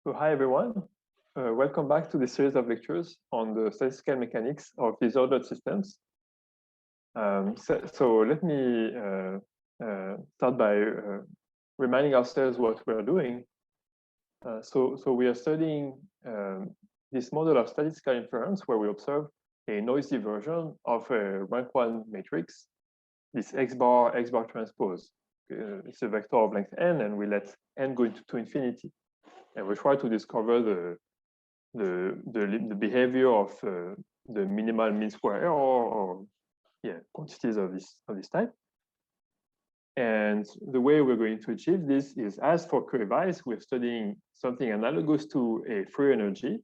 So hi everyone, welcome back to this series of lectures on the statistical mechanics of disordered systems. So let me start by reminding ourselves what we are doing. So we are studying this model of statistical inference where we observe a noisy version of a rank 1 matrix, this x bar transpose. It's a vector of length n, and we let n go to infinity. And we try to discover the behavior of the minimal mean square error, or quantities of this type. And the way we're going to achieve this is, as for query-wise, we're studying something analogous to a free energy,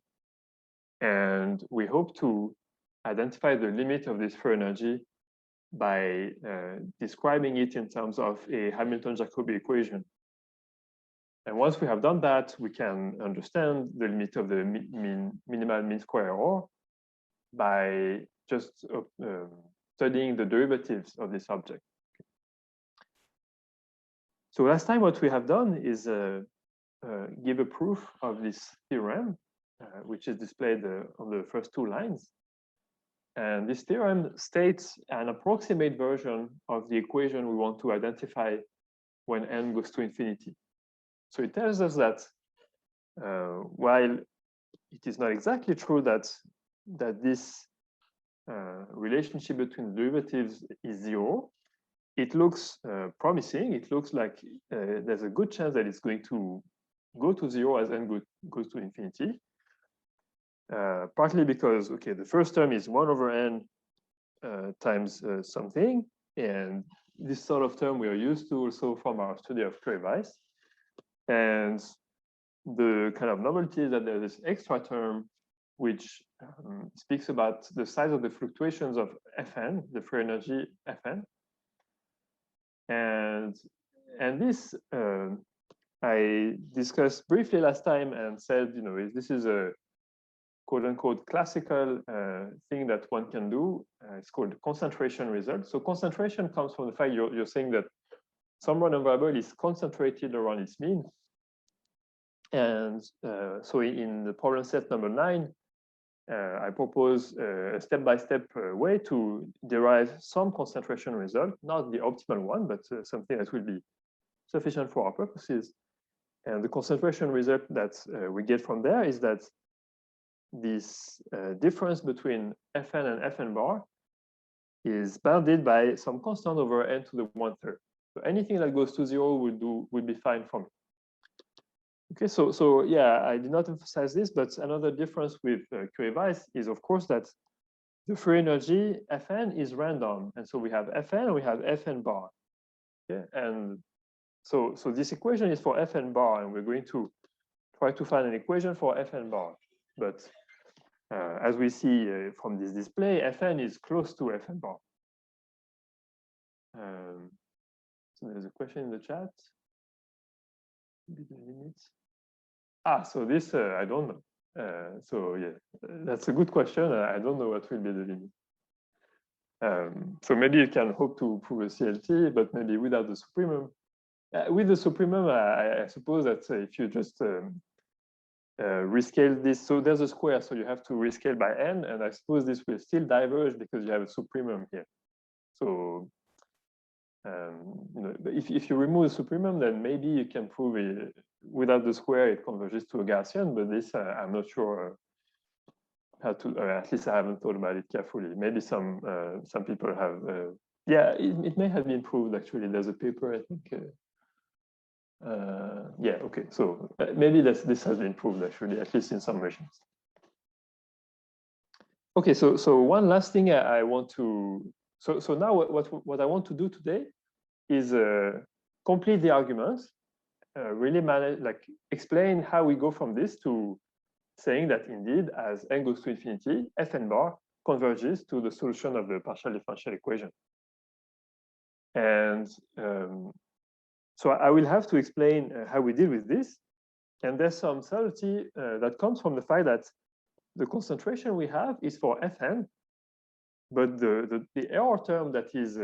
and we hope to identify the limit of this free energy by describing it in terms of a Hamilton-Jacobi equation. And once we have done that, we can understand the limit of the minimal mean square error by just studying the derivatives of this object. So last time, what we have done is give a proof of this theorem, which is displayed on the first two lines. And this theorem states an approximate version of the equation we want to identify when n goes to infinity. So it tells us that while it is not exactly true that this relationship between the derivatives is zero, it looks promising. It looks like there's a good chance that it's going to go to zero as n goes to infinity. Partly because, okay, the first term is 1 over n times something, and this sort of term we are used to also from our study of query-wise. And the kind of novelty is that there's this extra term which speaks about the size of the fluctuations of Fn, the free energy Fn. And this I discussed briefly last time and said, this is a quote unquote classical thing that one can do. It's called concentration result. So concentration comes from the fact you're saying that some random variable is concentrated around its mean. And so in the problem set number 9, I propose a step-by-step way to derive some concentration result, not the optimal one, but something that will be sufficient for our purposes. And the concentration result that we get from there is that this difference between Fn and Fn bar is bounded by some constant over n to the 1/3. So anything that goes to 0 would be fine for me. Okay, so yeah, I did not emphasize this, but another difference with query-wise is, of course, that the free energy Fn is random, and so we have Fn and we have Fn bar. Okay, and so this equation is for Fn bar, and we're going to try to find an equation for Fn bar. But as we see from this display, Fn is close to Fn bar. So there's a question in the chat. The limits. So this I don't know. So yeah, that's a good question. I don't know what will be the limit. So maybe you can hope to prove a CLT, but maybe without the supremum. With the supremum, I suppose that if you just rescale this, so there's a square, so you have to rescale by n, and I suppose this will still diverge because you have a supremum here. So if you remove the supremum, then maybe you can prove it without the square it converges to a Gaussian, but this I'm not sure how to. At least I haven't thought about it carefully. Maybe some people have. Yeah, it may have been proved actually. There's a paper, I think. Yeah, okay. So maybe this has been proved actually, at least in some versions. Okay, so one last thing I want to. So now what I want to do today is complete the arguments, really explain how we go from this to saying that indeed, as n goes to infinity, Fn bar converges to the solution of the partial differential equation. And so I will have to explain how we deal with this. And there's some subtlety that comes from the fact that the concentration we have is for Fn, but the error term that is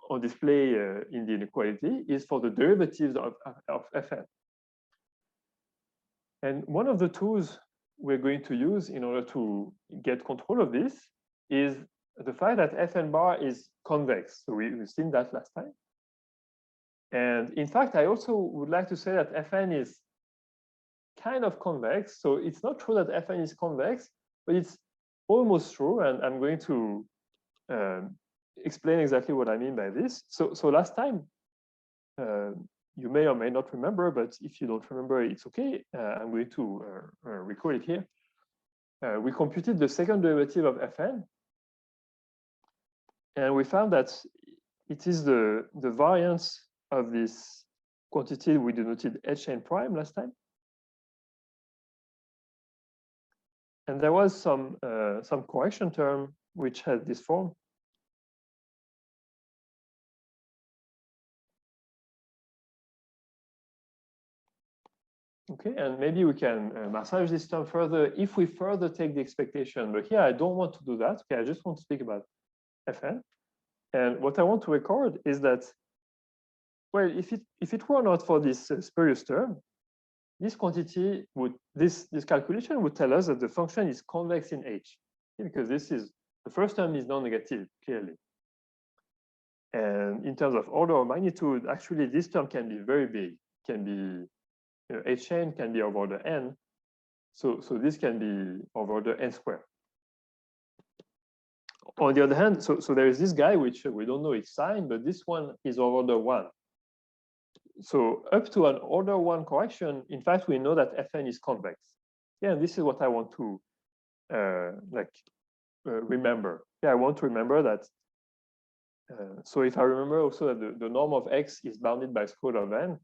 on display in the inequality is for the derivatives of Fn. And one of the tools we're going to use in order to get control of this is the fact that Fn bar is convex. So we've seen that last time. And in fact, I also would like to say that Fn is kind of convex. So it's not true that Fn is convex, but it's almost true. And I'm going to explain exactly what I mean by this. So last time, you may or may not remember, but if you don't remember, it's okay. I'm going to recall it here. We computed the second derivative of Fn. And we found that it is the variance of this quantity we denoted Hn prime last time. And there was some correction term which had this form. Okay, and maybe we can massage this term further if we further take the expectation. But here I don't want to do that. Okay, I just want to speak about Fn. And what I want to record is that, well, if it were not for this spurious term, this quantity would, this calculation would tell us that the function is convex in H, because this is, the first term is non-negative, clearly. And in terms of order of magnitude, actually, this term can be very big, can be, Hn can be of order n. So this can be of order n squared. On the other hand, so there is this guy, which we don't know its sign, but this one is of order 1. So up to an order 1 correction, in fact, we know that Fn is convex. Yeah, and this is what I want to remember. Yeah, I want to remember that. So if I remember also that the norm of x is bounded by square root of n,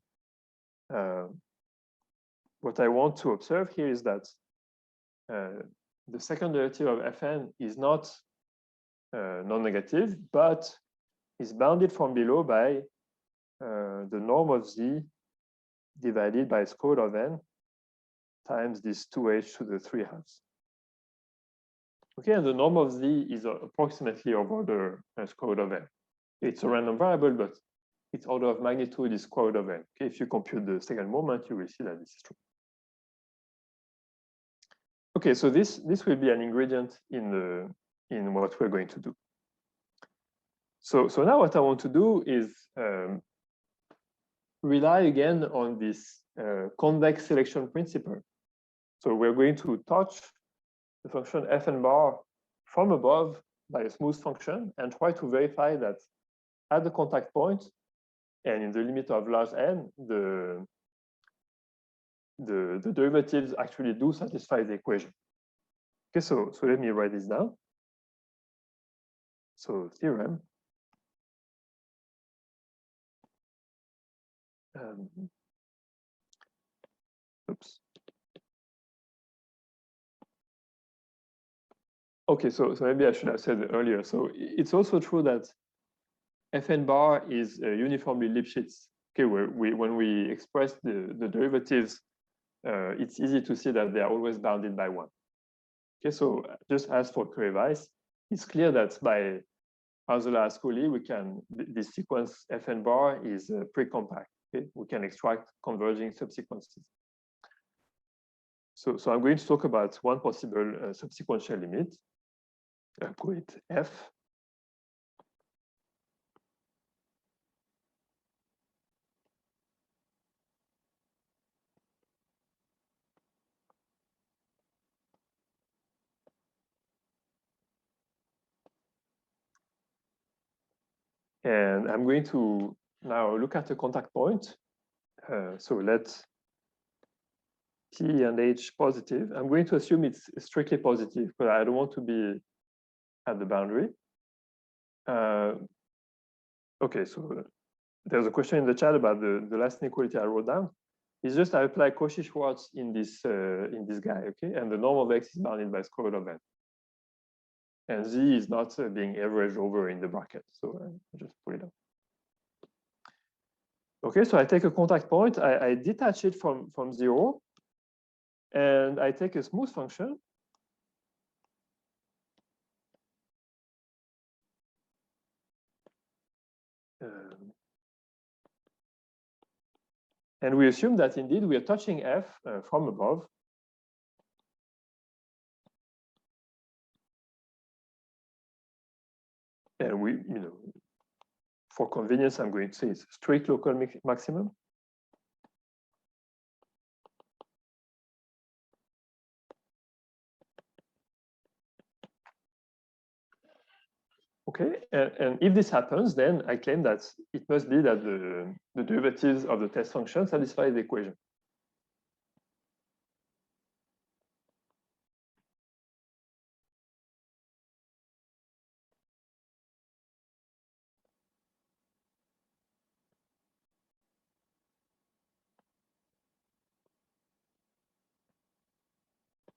what I want to observe here is that the second derivative of Fn is not non-negative, but is bounded from below by the norm of z divided by square root of n times this 2h to the 3 halves. Okay, and the norm of z is approximately of order square root of n. It's a random variable, but its order of magnitude is square root of n. Okay, if you compute the second moment, you will see that this is true. Okay, so this will be an ingredient in what we're going to do. So now what I want to do is rely again on this convex selection principle. So we're going to touch the function Fn bar from above by a smooth function and try to verify that at the contact point and in the limit of large n, the derivatives actually do satisfy the equation. Okay, so let me write this down. So theorem. Oops. Okay, so maybe I should have said it earlier. So it's also true that Fn bar is uniformly Lipschitz. Okay, when we express the derivatives, it's easy to see that they are always bounded by 1. Okay, so just as for Curie-Weiss, it's clear that by Arzola-Ascoli, we can, this sequence Fn bar is pre-compact. Okay, we can extract converging subsequences. So I'm going to talk about one possible subsequential limit. I'll call it F. And I'm going to now look at the contact point. So let P and H positive. I'm going to assume it's strictly positive, but I don't want to be at the boundary. Okay, so there's a question in the chat about the last inequality I wrote down. It's just I apply Cauchy-Schwarz in this guy, okay? And the norm of x is bounded by square root of n. And z is not being averaged over in the bracket, so I just put it up. Okay, so I take a contact point, I detach it from 0, and I take a smooth function. And we assume that indeed we are touching F from above. And we, for convenience, I'm going to say it's strict local maximum. Okay, and if this happens, then I claim that it must be that the derivatives of the test function satisfy the equation.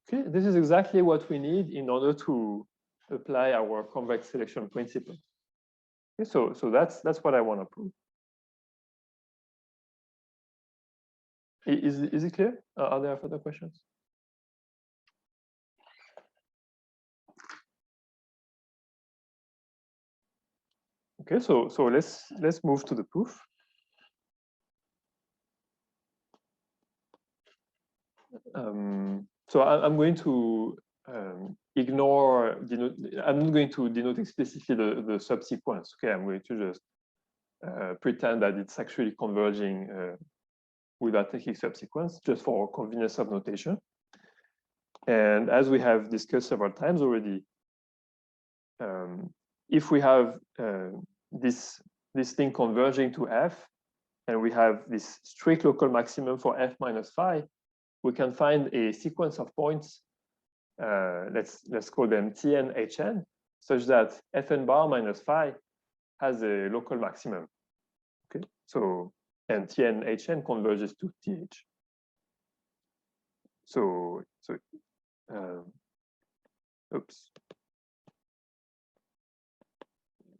Okay, this is exactly what we need in order to apply our convex selection principle. Okay, so that's what I want to prove. Is it clear? Are there further questions? Okay, so let's move to the proof. So I'm going to ignore I'm not going to denote explicitly the subsequence. Okay, I'm going to just pretend that it's actually converging without taking subsequence, just for convenience of notation. And as we have discussed several times already, if we have this thing converging to F, and we have this strict local maximum for F minus phi, we can find a sequence of points. Let's call them Tn Hn, such that Fn bar minus phi has a local maximum. Okay, so and Tn Hn converges to Th. So oops.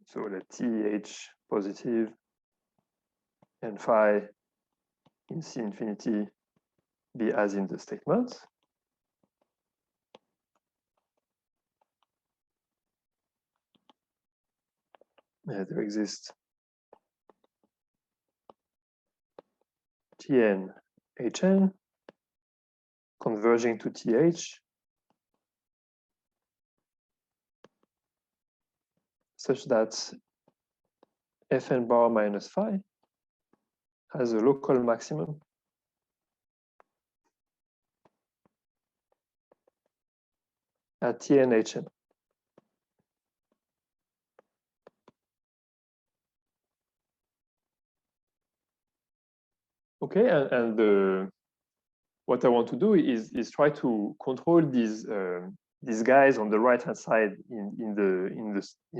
So let Th positive and phi in C infinity be as in the statement. There exists Tn Hn converging to Th such that Fn bar minus phi has a local maximum at Tn Hn. Okay, and what I want to do is try to control these guys on the right hand side in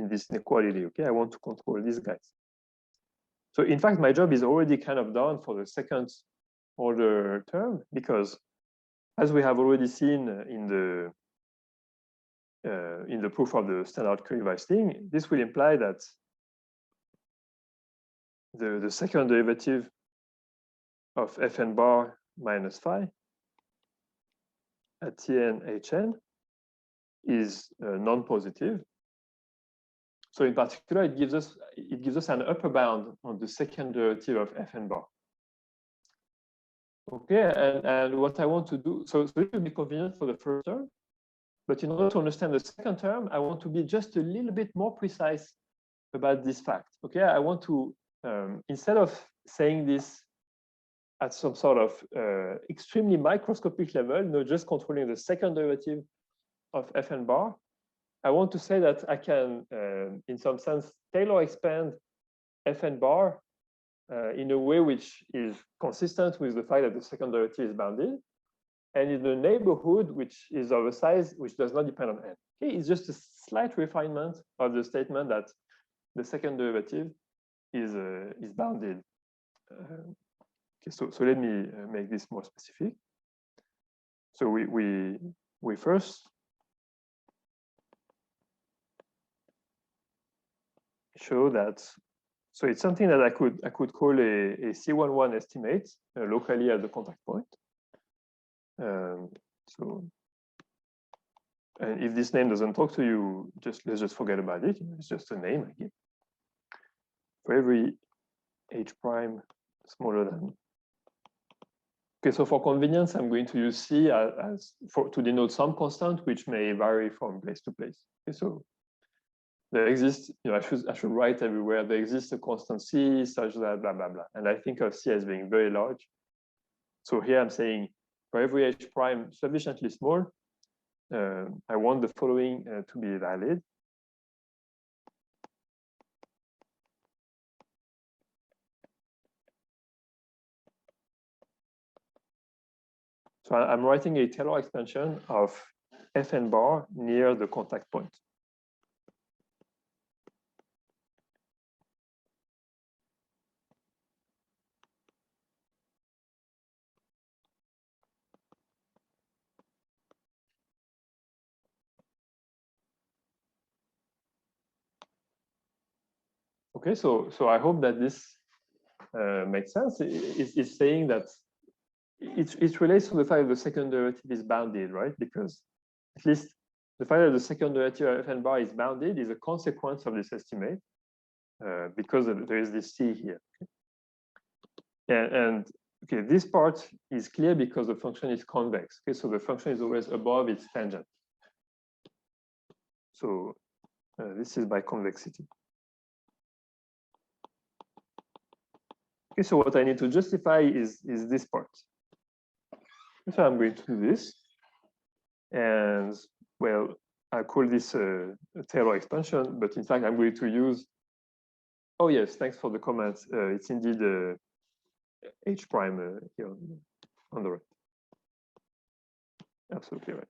this inequality. Okay, I want to control these guys. So in fact, my job is already kind of done for the second order term, because as we have already seen in the proof of the standard Curie-Weiss thing, this will imply that the second derivative of Fn bar minus phi at Tn Hn is non-positive. So in particular, it gives us an upper bound on the second derivative of Fn bar. Okay, and what I want to do, so it will be convenient for the first term, but in order to understand the second term, I want to be just a little bit more precise about this fact. Okay, I want to instead of saying this at some sort of extremely microscopic level, just controlling the second derivative of Fn bar, I want to say that I can, in some sense, Taylor expand Fn bar in a way which is consistent with the fact that the second derivative is bounded, and in the neighborhood which is of a size which does not depend on n. Okay, it's just a slight refinement of the statement that the second derivative is bounded. Okay, so let me make this more specific. So we first show that, so it's something that I could call a C11 estimate locally at the contact point. So, and if this name doesn't talk to you, let's just forget about it. It's just a name I give. For every h prime smaller than Okay, so for convenience, I'm going to use C to denote some constant, which may vary from place to place. Okay, so there exists, I should write everywhere, there exists a constant C such that blah, blah, blah. And I think of C as being very large. So here I'm saying for every H prime sufficiently small, I want the following to be valid. So I'm writing a Taylor expansion of Fn bar near the contact point. Okay, so I hope that this makes sense. It's saying that it relates to the fact that the second derivative is bounded, right? Because at least the fact that the second derivative of Fn bar is bounded is a consequence of this estimate because there is this C here. Okay? And okay, this part is clear because the function is convex. Okay, so the function is always above its tangent. So this is by convexity. Okay, so what I need to justify is this part. So I'm going to do this. And well, I call this a Taylor expansion, but in fact, I'm going to use, oh yes, thanks for the comment. It's indeed H prime here on the right. Absolutely right.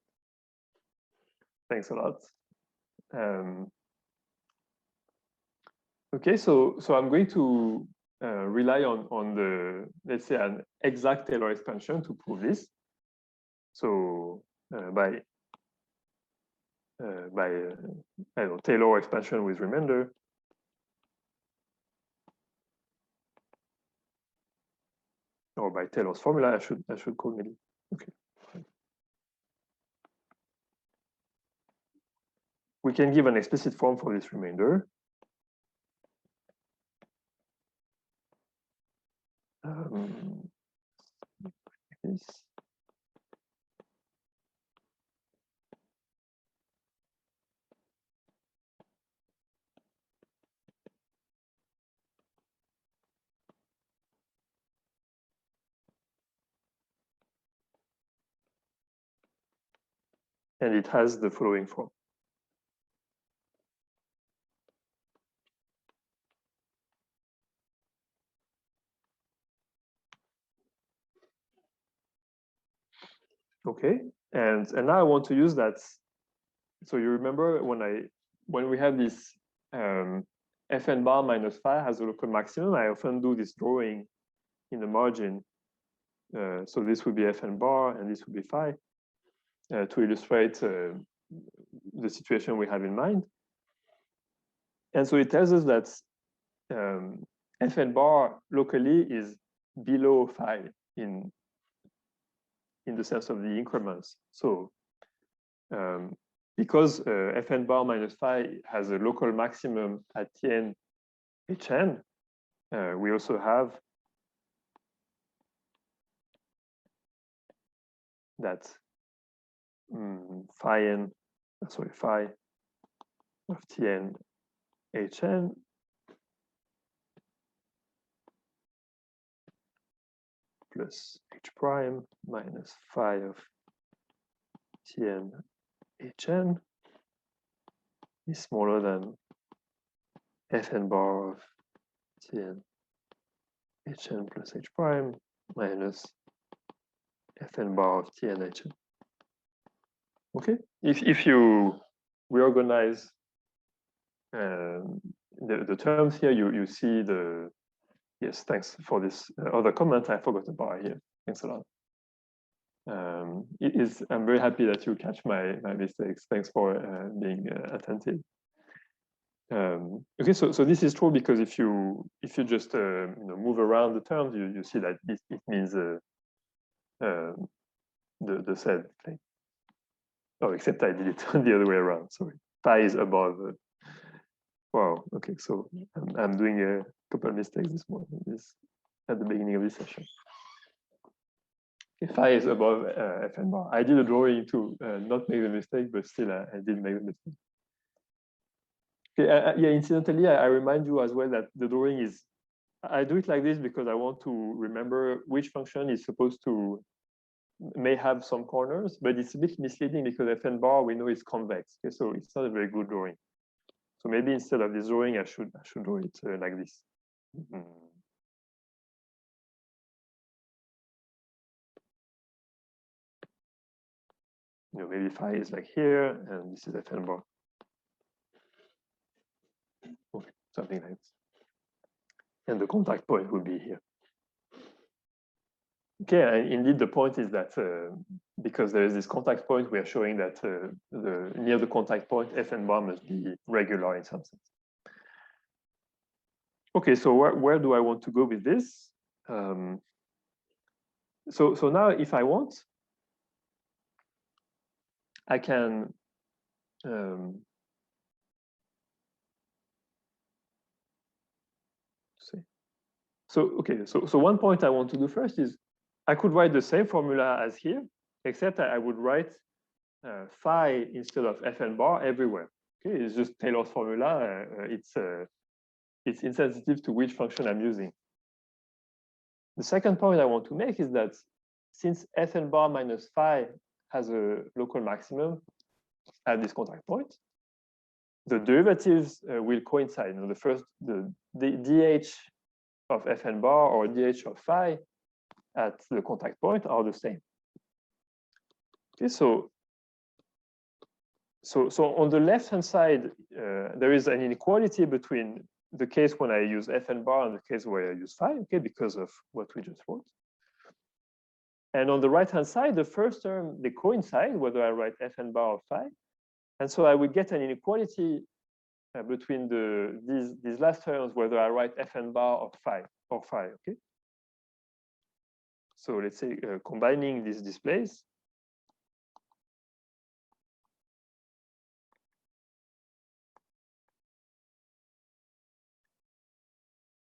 Thanks a lot. Okay, so I'm going to rely on the, let's say, an exact Taylor expansion to prove this. So by I don't know, Taylor expansion with remainder. Or by Taylor's formula, I should call maybe. Okay. We can give an explicit form for this remainder. This. And it has the following form. Okay, and now I want to use that. So you remember when we have this Fn bar minus phi has a local maximum, I often do this drawing in the margin. So this would be Fn bar and this would be phi to illustrate the situation we have in mind. And so it tells us that Fn bar locally is below phi in the sense of the increments. So because Fn bar minus phi has a local maximum at Tn Hn, we also have that phi of Tn Hn plus H prime minus phi of Tn Hn is smaller than Fn bar of Tn Hn plus H prime minus Fn bar of Tn Hn. Okay, if you reorganize the terms here, you see the, yes, thanks for this other comment. I forgot the bar here. Thanks a lot. I'm very happy that you catch my mistakes. Thanks for being attentive. Okay, so this is true because if you just move around the terms, you see that it means the said thing. Oh, except I did it the other way around. Sorry, pi is above. Wow. Okay, so I'm doing a couple of mistakes this morning. This at the beginning of this session. Phi is above Fn bar. I did a drawing to not make the mistake, but still I did make the mistake. Okay, yeah, incidentally, I remind you as well that the drawing is, I do it like this because I want to remember which function is supposed to, may have some corners, but it's a bit misleading because Fn bar, we know it's convex. Okay, so it's not a very good drawing. So maybe instead of this drawing, I should draw it like this. You know, maybe phi is like here, and this is Fn bar. Okay, something like this. And the contact point would be here. Okay, and indeed the point is that because there is this contact point, we are showing that near the contact point, Fn bar must be regular in some sense. Okay, so where do I want to go with this? So now if I want, I can see. So okay, so one point I want to do first is I could write the same formula as here, except I would write phi instead of Fn bar everywhere. Okay, it's just Taylor's formula. It's insensitive to which function I'm using. The second point I want to make is that since Fn bar minus phi has a local maximum at this contact point, the derivatives will coincide. You know, the dh of Fn bar or dh of phi at the contact point are the same. Okay, so on the left-hand side, there is an inequality between the case when I use Fn bar and the case where I use phi, okay, because of what we just wrote. And on the right-hand side, the first term, they coincide, whether I write Fn bar or phi. And so I would get an inequality between these last terms, whether I write Fn bar or phi, okay? So let's say combining these displays.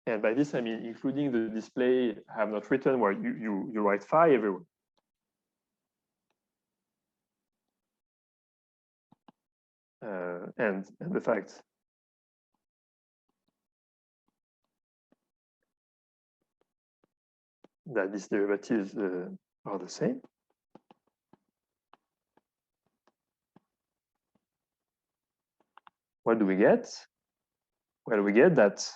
And by this, I mean, including the display I have not written where you write phi everywhere. And the fact that these derivatives are the same. What do we get? Well, we get that,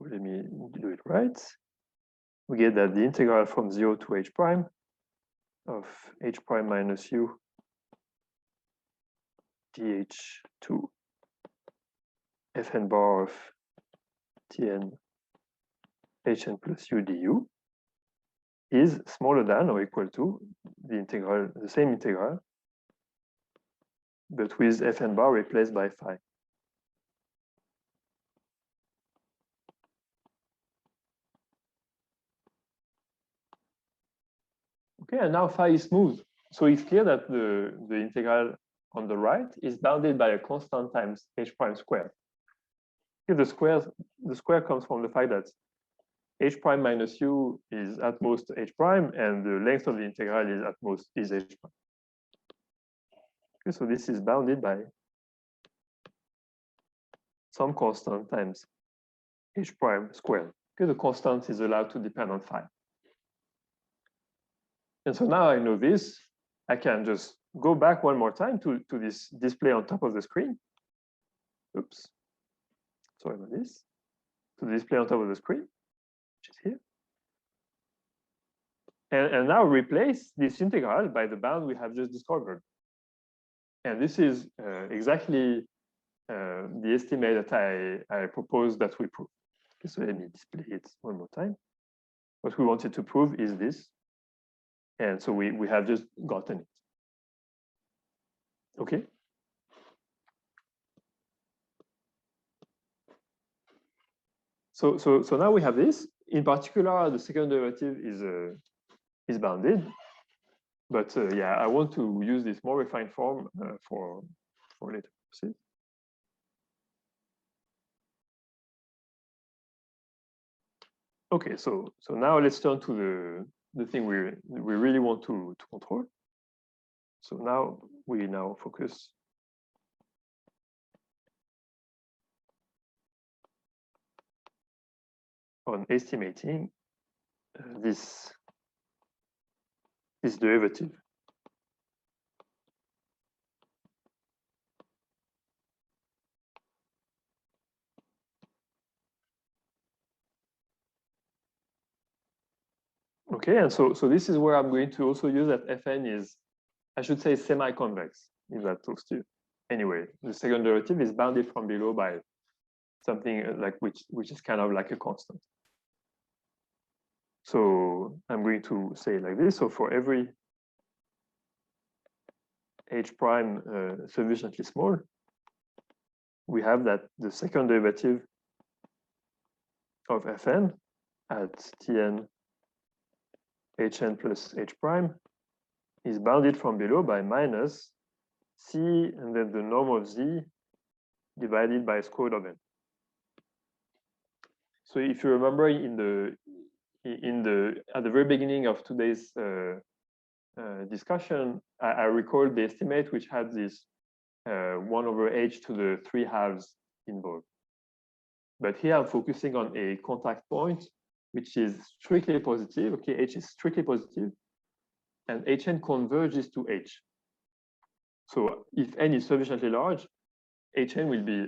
let me do it right. We get that the integral from 0 to h prime of h prime minus u dh2 Fn bar of Tn Hn plus u du is smaller than or equal to the integral, the same integral, but with Fn bar replaced by phi. Okay, and now phi is smooth. So it's clear that the integral on the right is bounded by a constant times h prime squared. Okay, the square comes from the fact that h prime minus u is at most h prime, and the length of the integral is at most is h prime. Okay, so this is bounded by some constant times h prime squared. Okay, the constant is allowed to depend on phi. And so now I know this, I can just go back one more time to this display on top of the screen. Oops, sorry about this. To the display on top of the screen, which is here. And now replace this integral by the bound we have just discovered. And this is exactly the estimate that I proposed that we prove. Okay, so let me display it one more time. What we wanted to prove is this. And so we have just gotten it. Okay. So now we have this. In particular, the second derivative is bounded. But yeah, I want to use this more refined form for later purposes. Okay, so now let's turn to the thing we really want to control. So now we focus on estimating this derivative. Okay, and so this is where I'm going to also use that Fn is, I should say, semi-convex, if that talks to you. Anyway, the second derivative is bounded from below by something like which is kind of like a constant. So I'm going to say like this. So for every h prime sufficiently small, we have that the second derivative of Fn at Tn Hn plus h prime is bounded from below by minus c and then the norm of z divided by square root of n. So if you remember at the very beginning of today's discussion, I recalled the estimate which had this 1 over h to the 3 halves involved. But here I'm focusing on a contact point which is strictly positive. Okay, h is strictly positive, and Hn converges to h. So if n is sufficiently large, Hn will be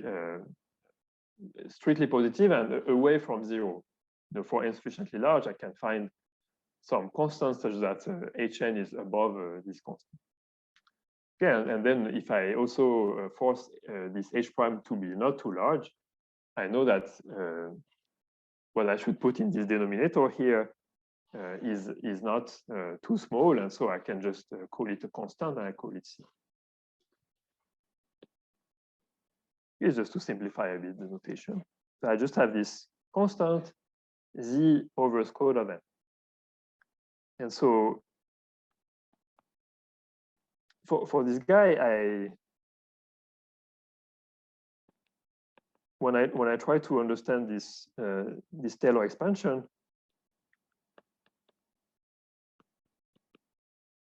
strictly positive and away from 0. For n sufficiently large, I can find some constants such that Hn is above this constant. Okay, and then if I also force this h prime to be not too large, I know that what I should put in this denominator here is not too small, and so I can just call it a constant, and I call it c. It's just to simplify a bit the notation. So I just have this constant z over square root of n. And so for this guy, when I try to understand this this Taylor expansion,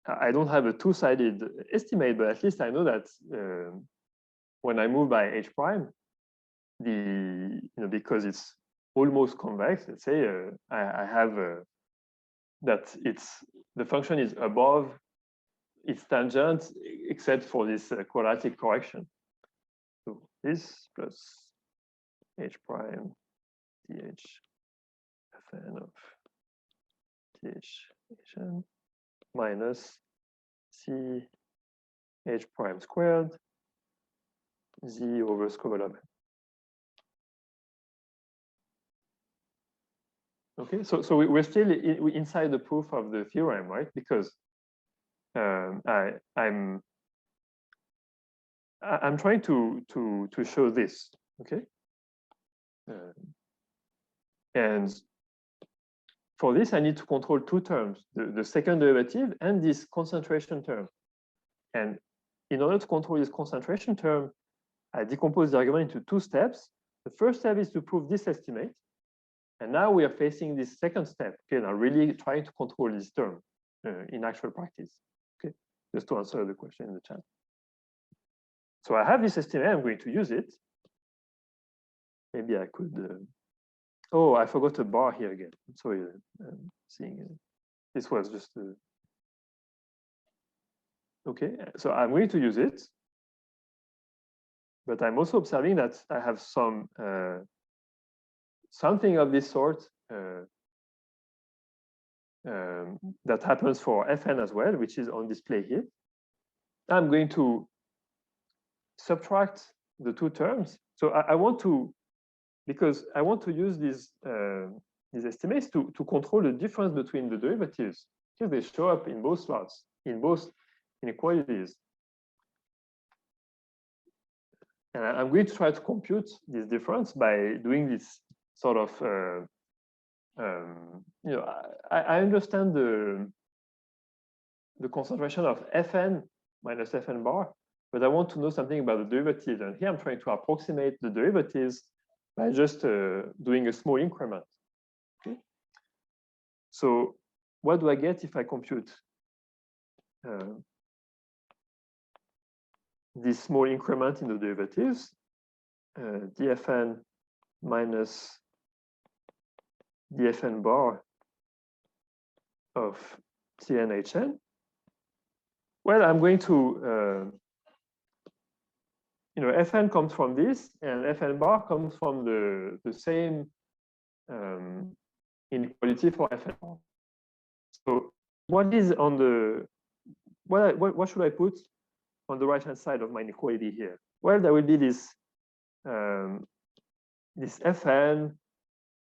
I don't have a two-sided estimate, but at least I know that when I move by h prime, because it's almost convex, let's say I have that the function is above its tangent except for this quadratic correction. So this plus h prime th fn of th hn minus c h prime squared z over square root of n. Okay, so we're still inside the proof of the theorem, right? Because I'm trying to show this, okay? And for this, I need to control two terms: the second derivative and this concentration term. And in order to control this concentration term, I decompose the argument into two steps. The first step is to prove this estimate. And now we are facing this second step. Okay, now really trying to control this term in actual practice. Okay, just to answer the question in the chat. So I have this estimate. I'm going to use it. Maybe I could. Oh, I forgot a bar here again. Sorry, seeing this was just. Okay, so I'm going to use it. But I'm also observing that I have some something of this sort that happens for Fn as well, which is on display here. I'm going to subtract the two terms. So I want to, because I want to use these estimates to control the difference between the derivatives, because they show up in both slots, in both inequalities. And I'm going to try to compute this difference by doing this sort of, I understand the concentration of Fn minus Fn bar, but I want to know something about the derivatives. And here I'm trying to approximate the derivatives by just doing a small increment. Okay. So what do I get if I compute this small increment in the derivatives, dfn minus dfn bar of tnhn? Well, I'm going to, fn comes from this, and fn bar comes from the same inequality for fn bar. So what is on the, what should I put on the right-hand side of my inequality here? Well, there will be this, this fn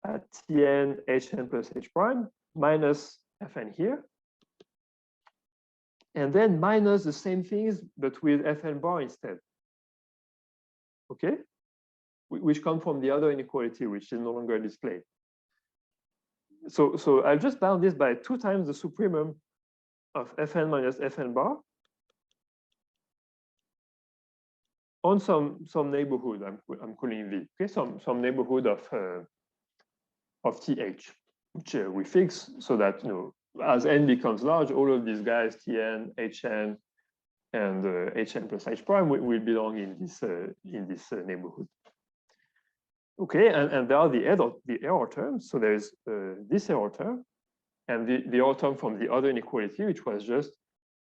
at tn hn plus h prime minus fn here. And then minus the same things, but with fn bar instead. Okay? Which come from the other inequality, which is no longer displayed. So I'll just bound this by 2 times the supremum of fn minus fn bar on some neighborhood I'm calling V. Okay, some neighborhood of th, which we fix so that as n becomes large, all of these guys tn, hn, and hn plus h prime will belong in this neighborhood. Okay, and there are the error terms. So there's this error term, and the error term from the other inequality, which was just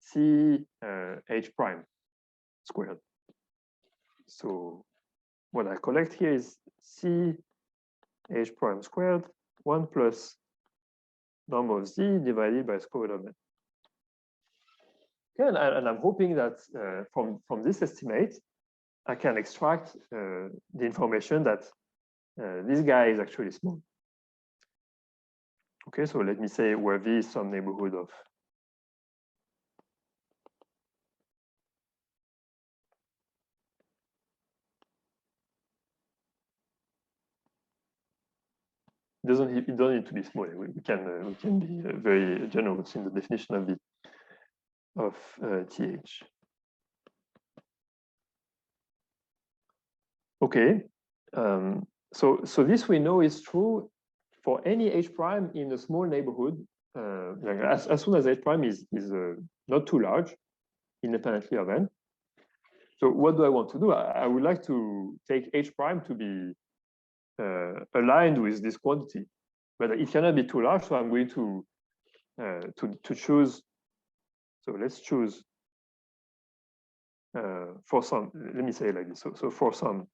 c h prime squared. So what I collect here is c h prime squared 1 plus norm of z divided by square root of n. Okay, and I'm hoping that from this estimate, I can extract the information that this guy is actually small. Okay, so let me say where V is some neighborhood of it doesn't need to be small. We can be very generous in the definition of th. Okay, so this we know is true for any h prime in a small neighborhood. As soon as h prime is not too large, independently of n. So what do I want to do? I would like to take h prime to be aligned with this quantity, but it cannot be too large. So I'm going to choose. So let's choose for some. Let me say it like this. So for some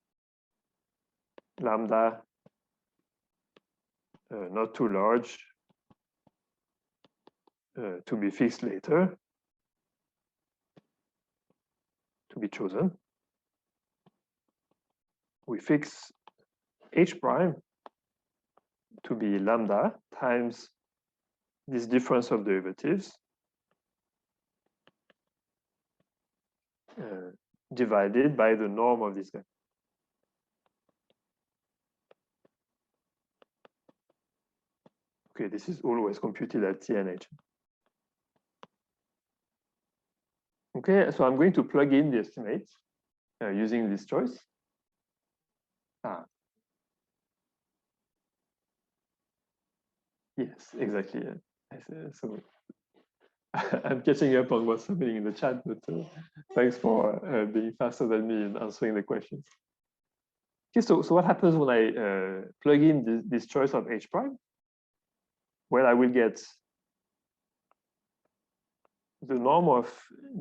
lambda not too large to be fixed later, to be chosen, we fix h prime to be lambda times this difference of derivatives divided by the norm of this guy. Okay, this is always computed at TNH. Okay, so I'm going to plug in the estimates using this choice. Yes, exactly. So I'm catching up on what's happening in the chat, but thanks for being faster than me in answering the questions. Okay, so what happens when I plug in this choice of h prime? Well, I will get the norm of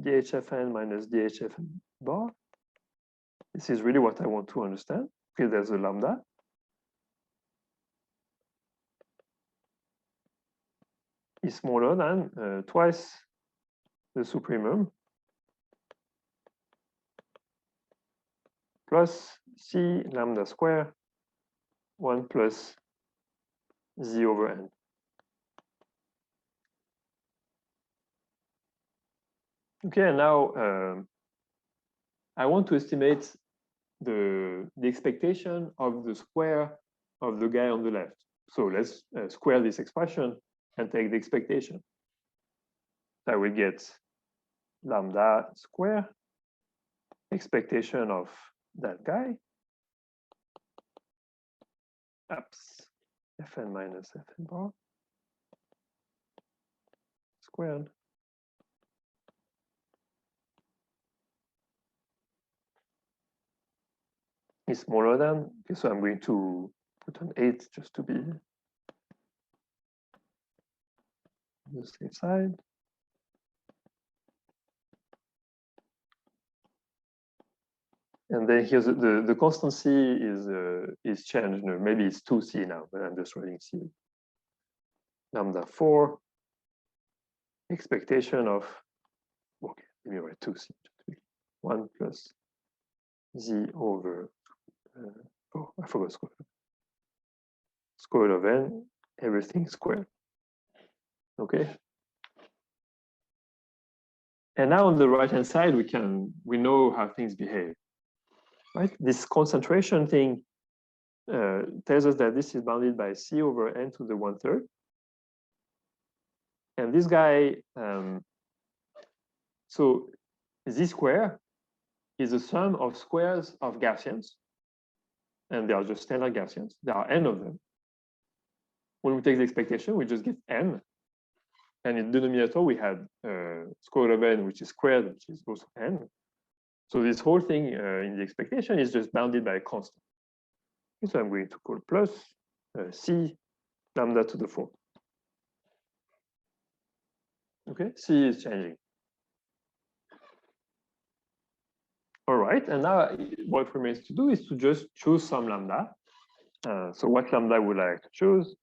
DHFN minus DHFN bar. This is really what I want to understand. Okay, there's a lambda. Is smaller than twice the supremum plus c lambda square 1 plus z over n. Okay, and now I want to estimate the expectation of the square of the guy on the left. So let's square this expression and take the expectation. I will get lambda square, expectation of that guy, Fn minus Fn bar, squared is smaller than, okay, so I'm going to put an 8 just to be on the safe side. And then here's the constancy is changed. No, maybe it's 2c now, but I'm just writing c. Lambda 4, expectation of, okay, let me write 2c. 1 plus z over, oh, I forgot square. Square root of n, everything squared. Okay. And now on the right-hand side, we know how things behave, right? This concentration thing tells us that this is bounded by c over n to the 1/3. And this guy, so z square is the sum of squares of Gaussians, and they are just standard Gaussians. There are n of them. When we take the expectation, we just get n. And in the denominator, we had square root of n, which is squared, which is also n. So this whole thing in the expectation is just bounded by a constant. So I'm going to call plus c lambda to the 4. Okay, c is changing. All right, and now what remains to do is to just choose some lambda. So what lambda would I like to choose?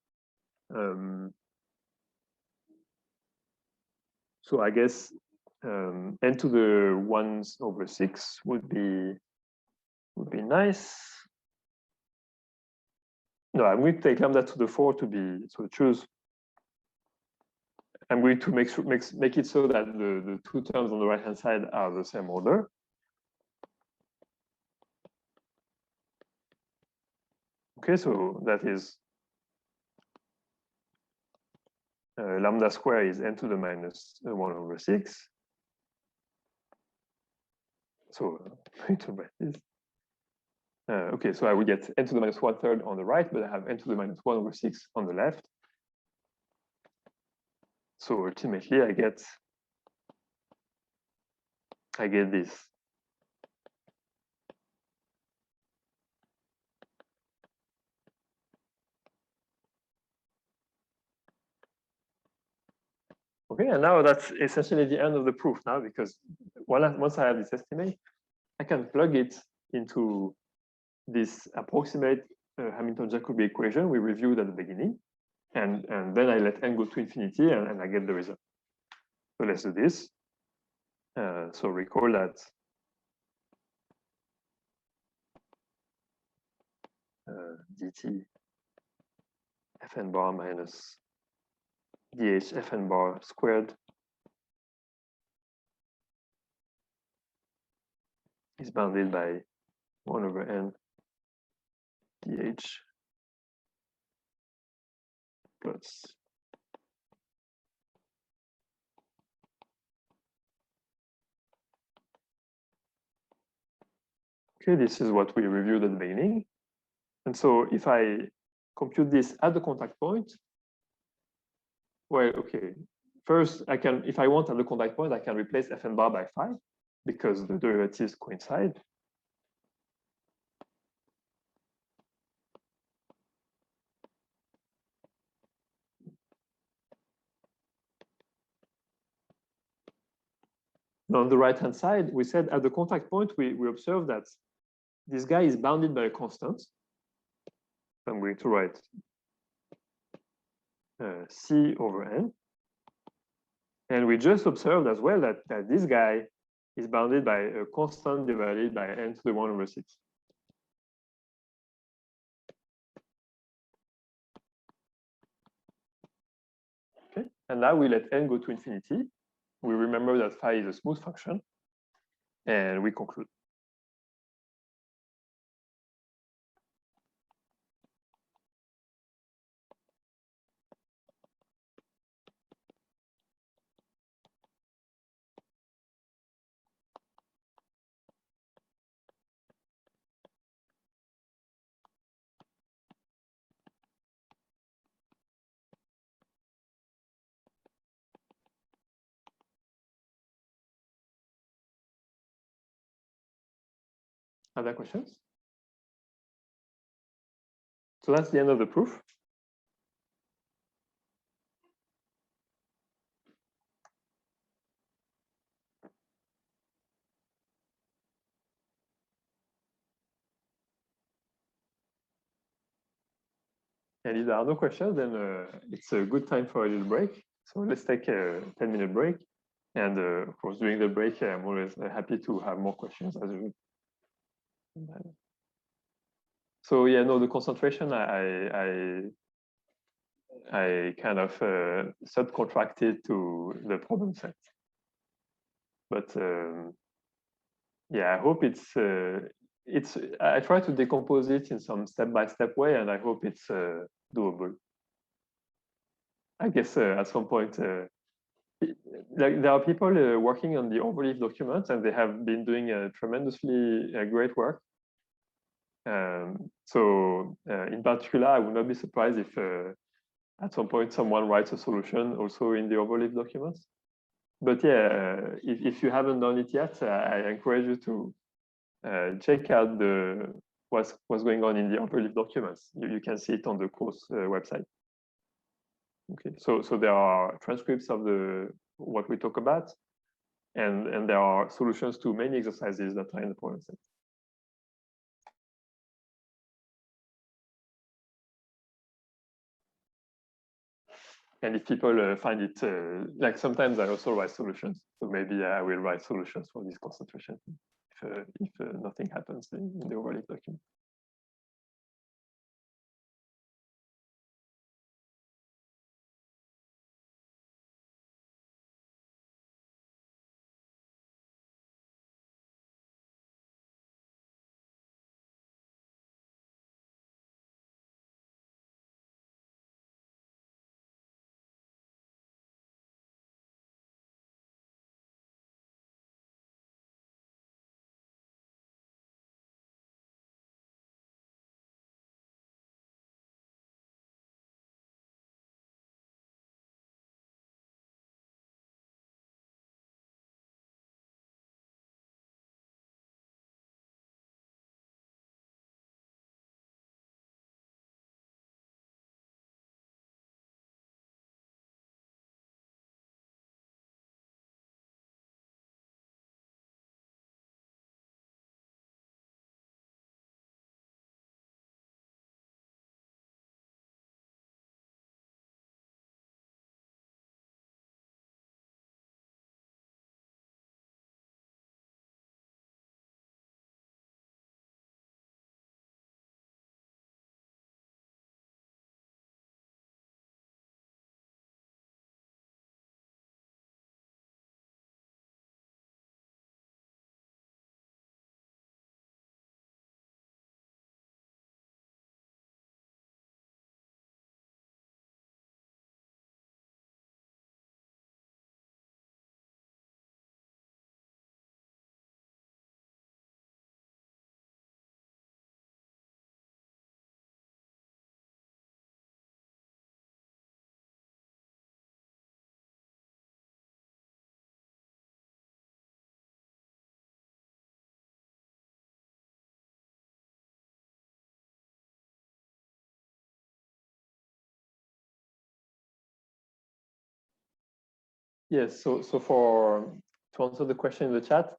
So I guess n to the 1/6 would be nice. No, I'm going to take lambda to the 4 to be, so choose. I'm going to make it so that the two terms on the right-hand side are the same order. Okay, so that is lambda square is n to the -1/6. So I'm going to write this. Okay, so I would get n to the -1/3 on the right, but I have n to the -1/6 on the left. So ultimately, I get this. Okay, and now that's essentially the end of the proof now, because once I have this estimate, I can plug it into this approximate Hamilton-Jacobi equation we reviewed at the beginning, and then I let n go to infinity, and I get the result. So let's do this. So recall that dt fn bar minus dh fn bar squared is bounded by 1/n dh plus okay, this is what we reviewed at the beginning. And so if I compute this at the contact point, well, okay, first I can, if I want at the contact point, I can replace fn bar by 5 because the derivatives coincide. Now on the right-hand side, we said at the contact point, we observe that this guy is bounded by a constant. I'm going to write c over n. And we just observed as well that this guy is bounded by a constant divided by n to the 1/6. Okay, and now we let n go to infinity. We remember that phi is a smooth function, and we conclude. Other questions? So that's the end of the proof. And if there are no questions, then it's a good time for a little break. So let's take a 10-minute break. And of course, during the break, I'm always happy to have more questions as usual. So yeah, no, the concentration I kind of subcontracted to the problem set. But yeah, I hope it's I try to decompose it in some step-by-step way, and I hope it's doable. I guess at some point, like there are people working on the overleaf documents, and they have been doing tremendously great work. So in particular, I would not be surprised if at some point someone writes a solution also in the overleaf documents. But yeah, if you haven't done it yet, I encourage you to check out what's going on in the overleaf documents. You can see it on the course website. Okay, so there are transcripts of what we talk about, and there are solutions to many exercises that are in the problem set. And if people find it, like sometimes I also write solutions, so maybe I will write solutions for this concentration if nothing happens in the overleaf document. Yes, so to answer the question in the chat,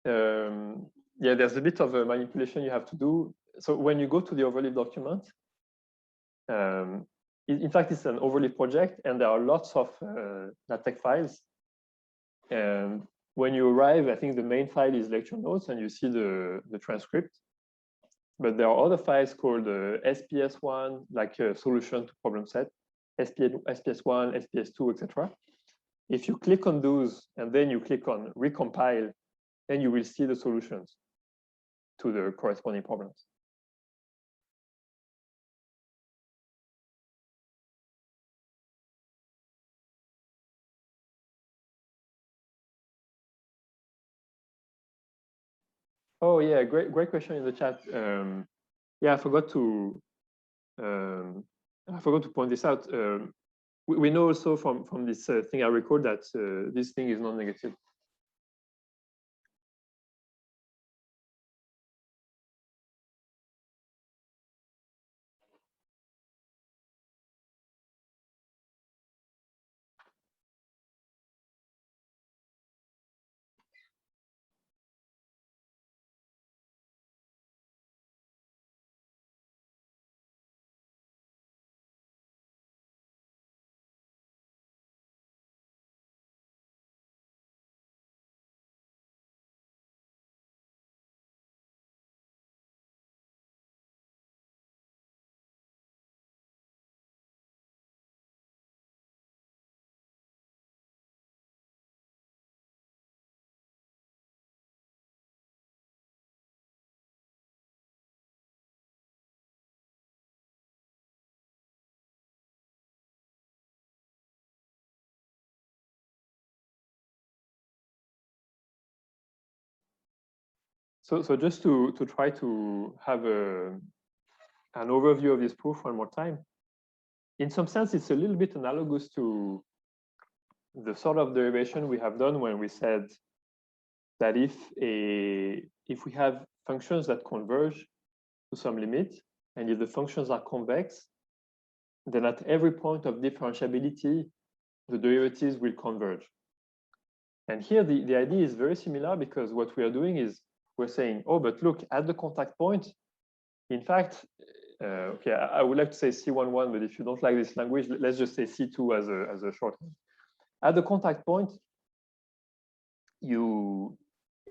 yeah, there's a bit of a manipulation you have to do. So when you go to the overleaf document, in fact, it's an overleaf project, and there are lots of LaTeX files. And when you arrive, I think the main file is lecture notes, and you see the transcript. But there are other files called SPS1, like a solution to problem set, SPS1, SPS2, etc. If you click on those and then you click on recompile, then you will see the solutions to the corresponding problems. Oh yeah, great question in the chat. Yeah, I forgot to point this out. We know also from this thing I record that this thing is non-negative. So just to try to have an overview of this proof one more time. In some sense, it's a little bit analogous to the sort of derivation we have done when we said that if we have functions that converge to some limit, and if the functions are convex, then at every point of differentiability, the derivatives will converge. And here the idea is very similar, because what we are doing is we're saying, oh, but look, at the contact point, in fact, okay, I would like to say C11, but if you don't like this language, let's just say C2 as a shorthand. At the contact point,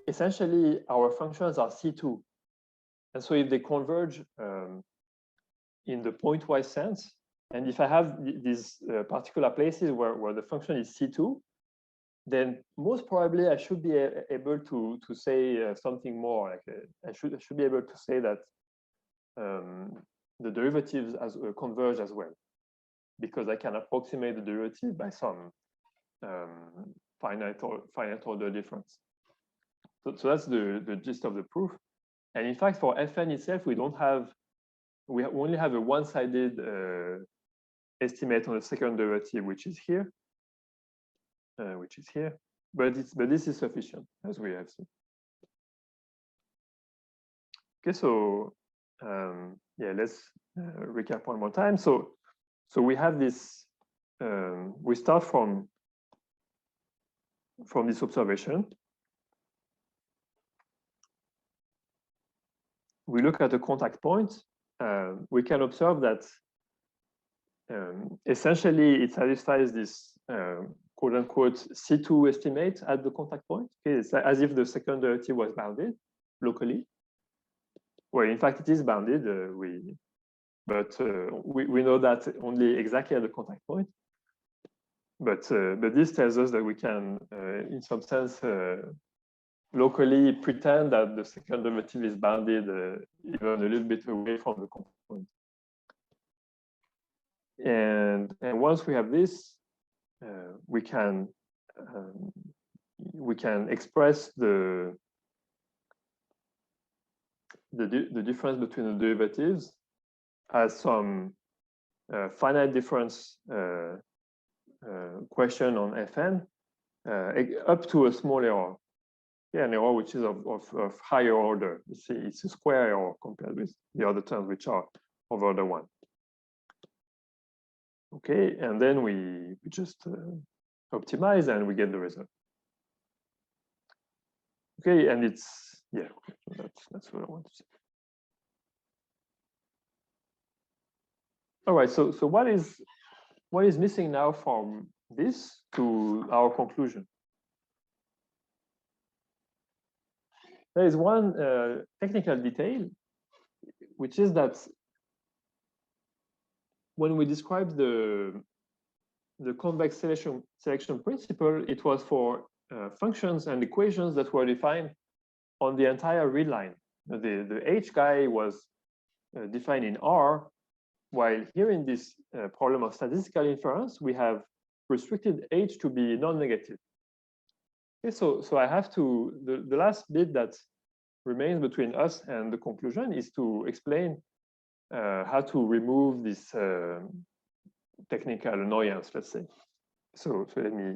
essentially our functions are C2. And so if they converge in the pointwise sense, and if I have these particular places where the function is C2, then most probably I should be able to say something more. Like I should be able to say that the derivatives converge as well, because I can approximate the derivative by some finite order difference. So that's the gist of the proof. And in fact, for Fn itself, we only have a one-sided estimate on the second derivative, which is here. But this is sufficient, as we have seen. Okay, so yeah, let's recap one more time. So we have this. We start from this observation. We look at the contact point. We can observe that essentially it satisfies this quote-unquote C2 estimate at the contact point. Okay, it's as if the second derivative was bounded locally. Well, in fact, it is bounded. But we know that only exactly at the contact point. But this tells us that we can, in some sense, locally pretend that the second derivative is bounded even a little bit away from the contact point. And once we have this, we can express the difference between the derivatives as some finite difference question on Fn up to a small error. Yeah, an error which is of higher order. You see, it's a square error compared with the other terms which are of order 1. Okay, and then we just optimize and we get the result. Okay, and it's, yeah, that's what I want to say. All right, so what is missing now from this to our conclusion? There is one technical detail, which is that when we described the convex selection principle, it was for functions and equations that were defined on the entire real line. The H guy was defined in R, while here in this problem of statistical inference, we have restricted H to be non-negative. Okay, so I have to, the last bit that remains between us and the conclusion is to explain how to remove this technical annoyance, let's say. So let me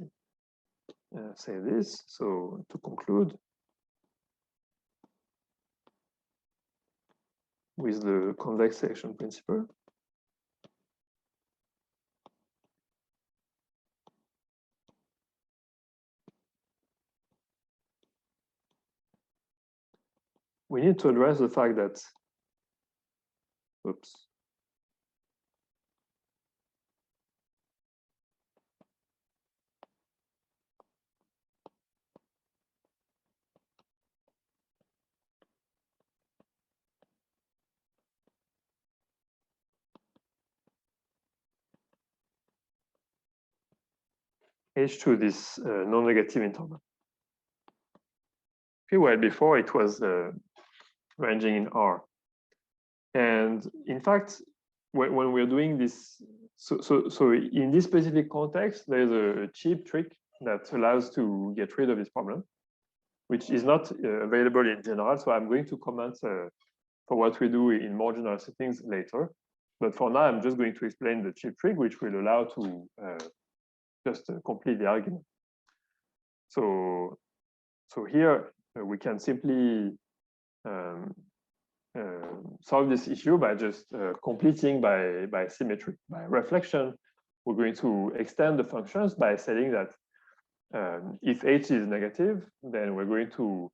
say this. So to conclude with the convex selection principle. We need to address the fact that, oops. H to this non-negative interval. Okay, well, before it was ranging in R. And in fact, when we're doing this, so in this specific context, there's a cheap trick that allows to get rid of this problem, which is not available in general. So I'm going to comment for what we do in more general settings later. But for now, I'm just going to explain the chip trick, which will allow to just complete the argument. So here we can simply solve this issue by just completing by symmetry. By reflection, we're going to extend the functions by saying that if h is negative, then we're going to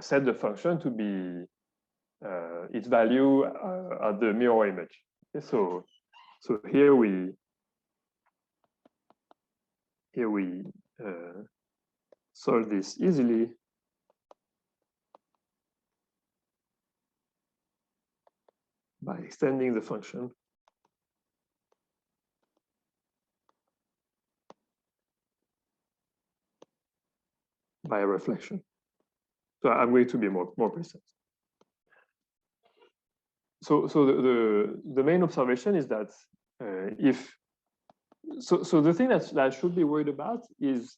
set the function to be its value at the mirror image. Okay, so here we solve this easily by extending the function by reflection. So I'm going to be more precise. So the main observation is that so the thing that I should be worried about is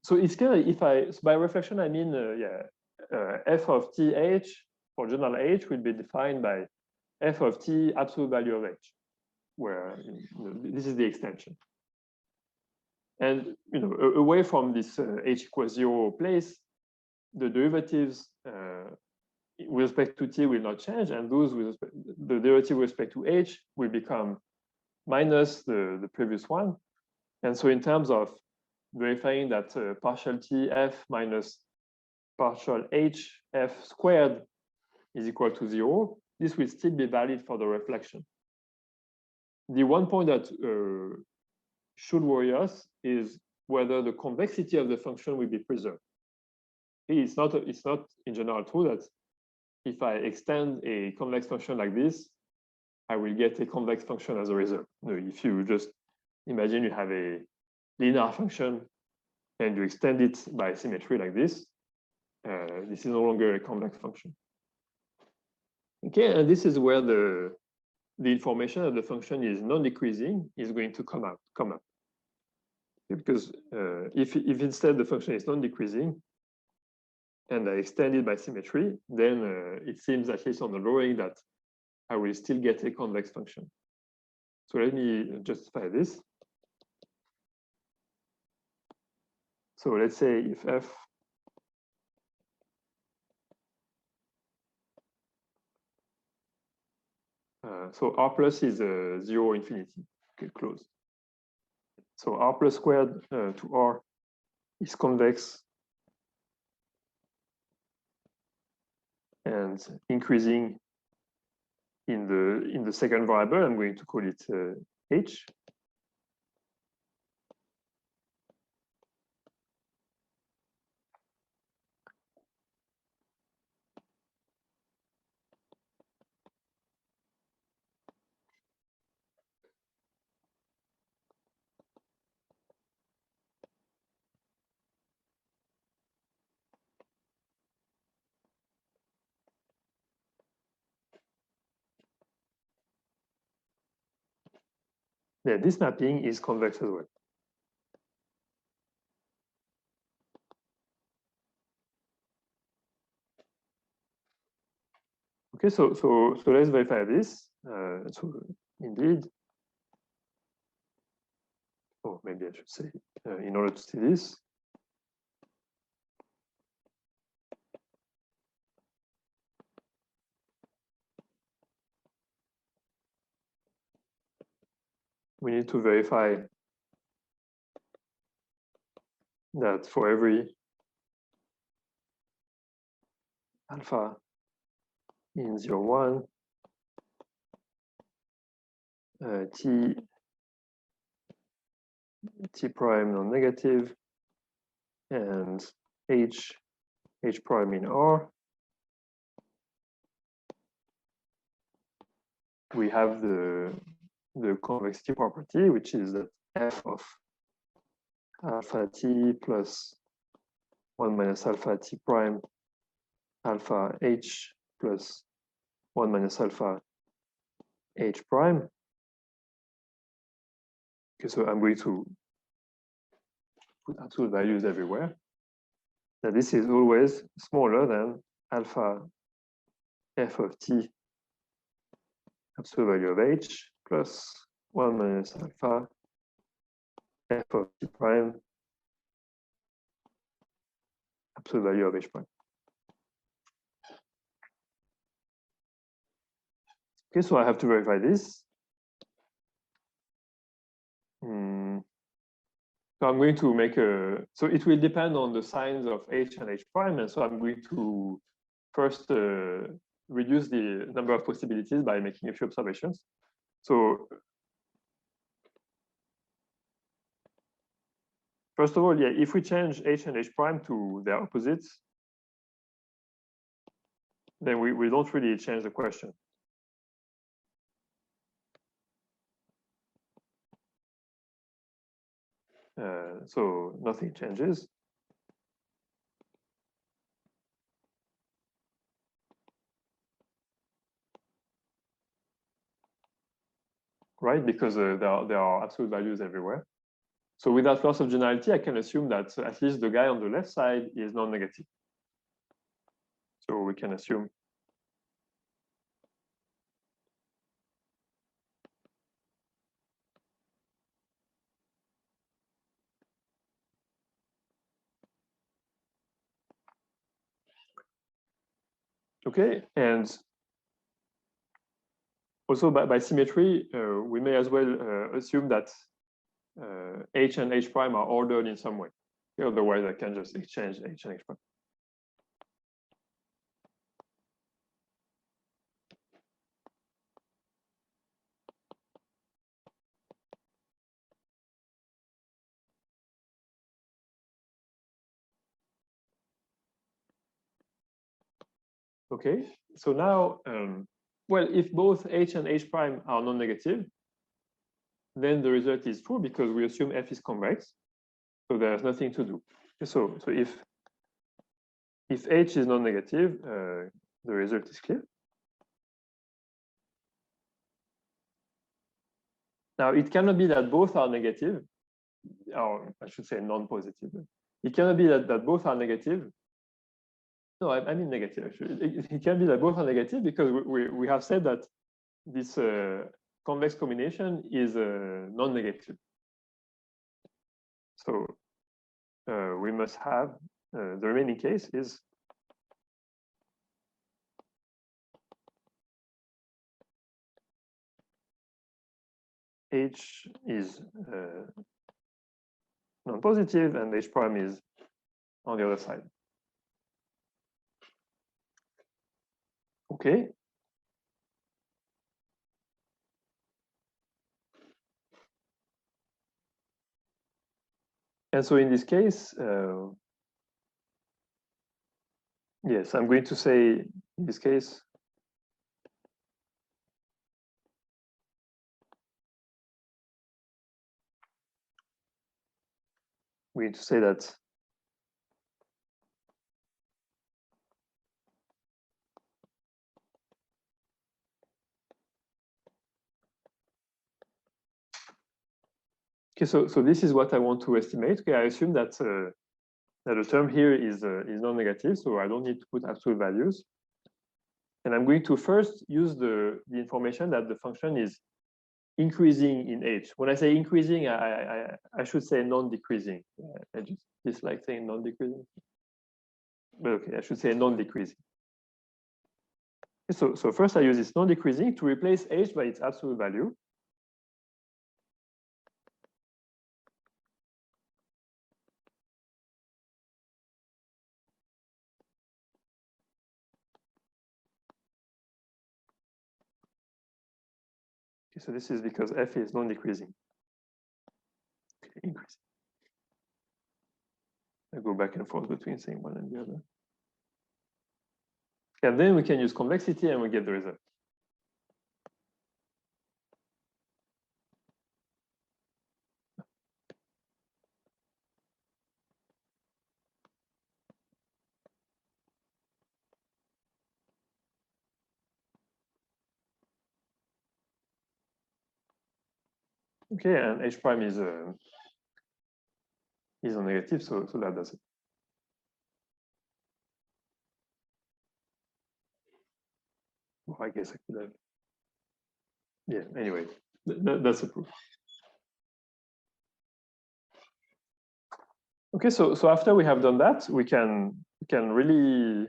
so it's clear if so by reflection I mean f of th for general h will be defined by f of t absolute value of h, where this is the extension. And away from this h equals 0 place, the derivatives with respect to t will not change, and those with the derivative with respect to h will become minus the previous one. And so in terms of verifying that partial t f minus partial h f squared is equal to 0, this will still be valid for the reflection. The one point that should worry us is whether the convexity of the function will be preserved. It's not in general true that if I extend a convex function like this, I will get a convex function as a result. If you just imagine you have a linear function and you extend it by symmetry like this, this is no longer a convex function. Okay, and this is where the information that the function is non-decreasing is going to come up. Because if instead the function is non-decreasing and I extend it by symmetry, then it seems, at least on the drawing, that I will still get a convex function. So let me justify this. So let's say if f so r plus is 0 infinity, okay, close. So r plus squared to r is convex and increasing in the second variable. I'm going to call it h. Yeah, this mapping is convex as well. Okay, so let's verify this. So indeed, oh, maybe I should say in order to see this. We need to verify that for every alpha in 0, 1, t prime non-negative, and h prime in R, we have the convexity property, which is that f of alpha t plus 1 minus alpha t prime alpha h plus 1 minus alpha h prime. Okay, so I'm going to put absolute values everywhere. that this is always smaller than alpha f of t absolute value of h plus 1 minus alpha f of t prime absolute value of h prime. Okay, so I have to verify this. So I'm going to make a, so it will depend on the signs of h and h prime. And so I'm going to first reduce the number of possibilities by making a few observations. So first of all, yeah, if we change h and h prime to their opposites, then we don't really change the question. So nothing changes. Right, because there are absolute values everywhere. So without loss of generality, I can assume that at least the guy on the left side is non-negative. So we can assume. Okay, and also by symmetry, we may as well assume that h and h prime are ordered in some way. Otherwise, I can just exchange h and h prime. Okay, so now, well, if both h and h prime are non-negative, then the result is true because we assume f is convex. So there's nothing to do. So if h is non-negative, the result is clear. Now, it cannot be that both are negative, or I should say non-positive. It cannot be that both are negative. No, I mean negative, actually. It can be that both are negative because we have said that this convex combination is non-negative. So we must have, the remaining case is h is non-positive and h prime is on the other side. Okay. And so in this case, yes, I'm going to say in this case, we need to say that okay, so this is what I want to estimate. Okay, I assume that that the term here is non-negative, so I don't need to put absolute values. And I'm going to first use the information that the function is increasing in h. When I say increasing, I should say non-decreasing. I just dislike saying non-decreasing. But okay, I should say non-decreasing. So first I use this non-decreasing to replace h by its absolute value. Okay, so this is because f is non-decreasing. Okay, increasing. I go back and forth between saying one and the other. And then we can use convexity and we get the result. Okay, and h prime is non-negative, so that does it. Well, I guess I could have. Yeah, anyway, that's a proof. Okay, so after we have done that, we can really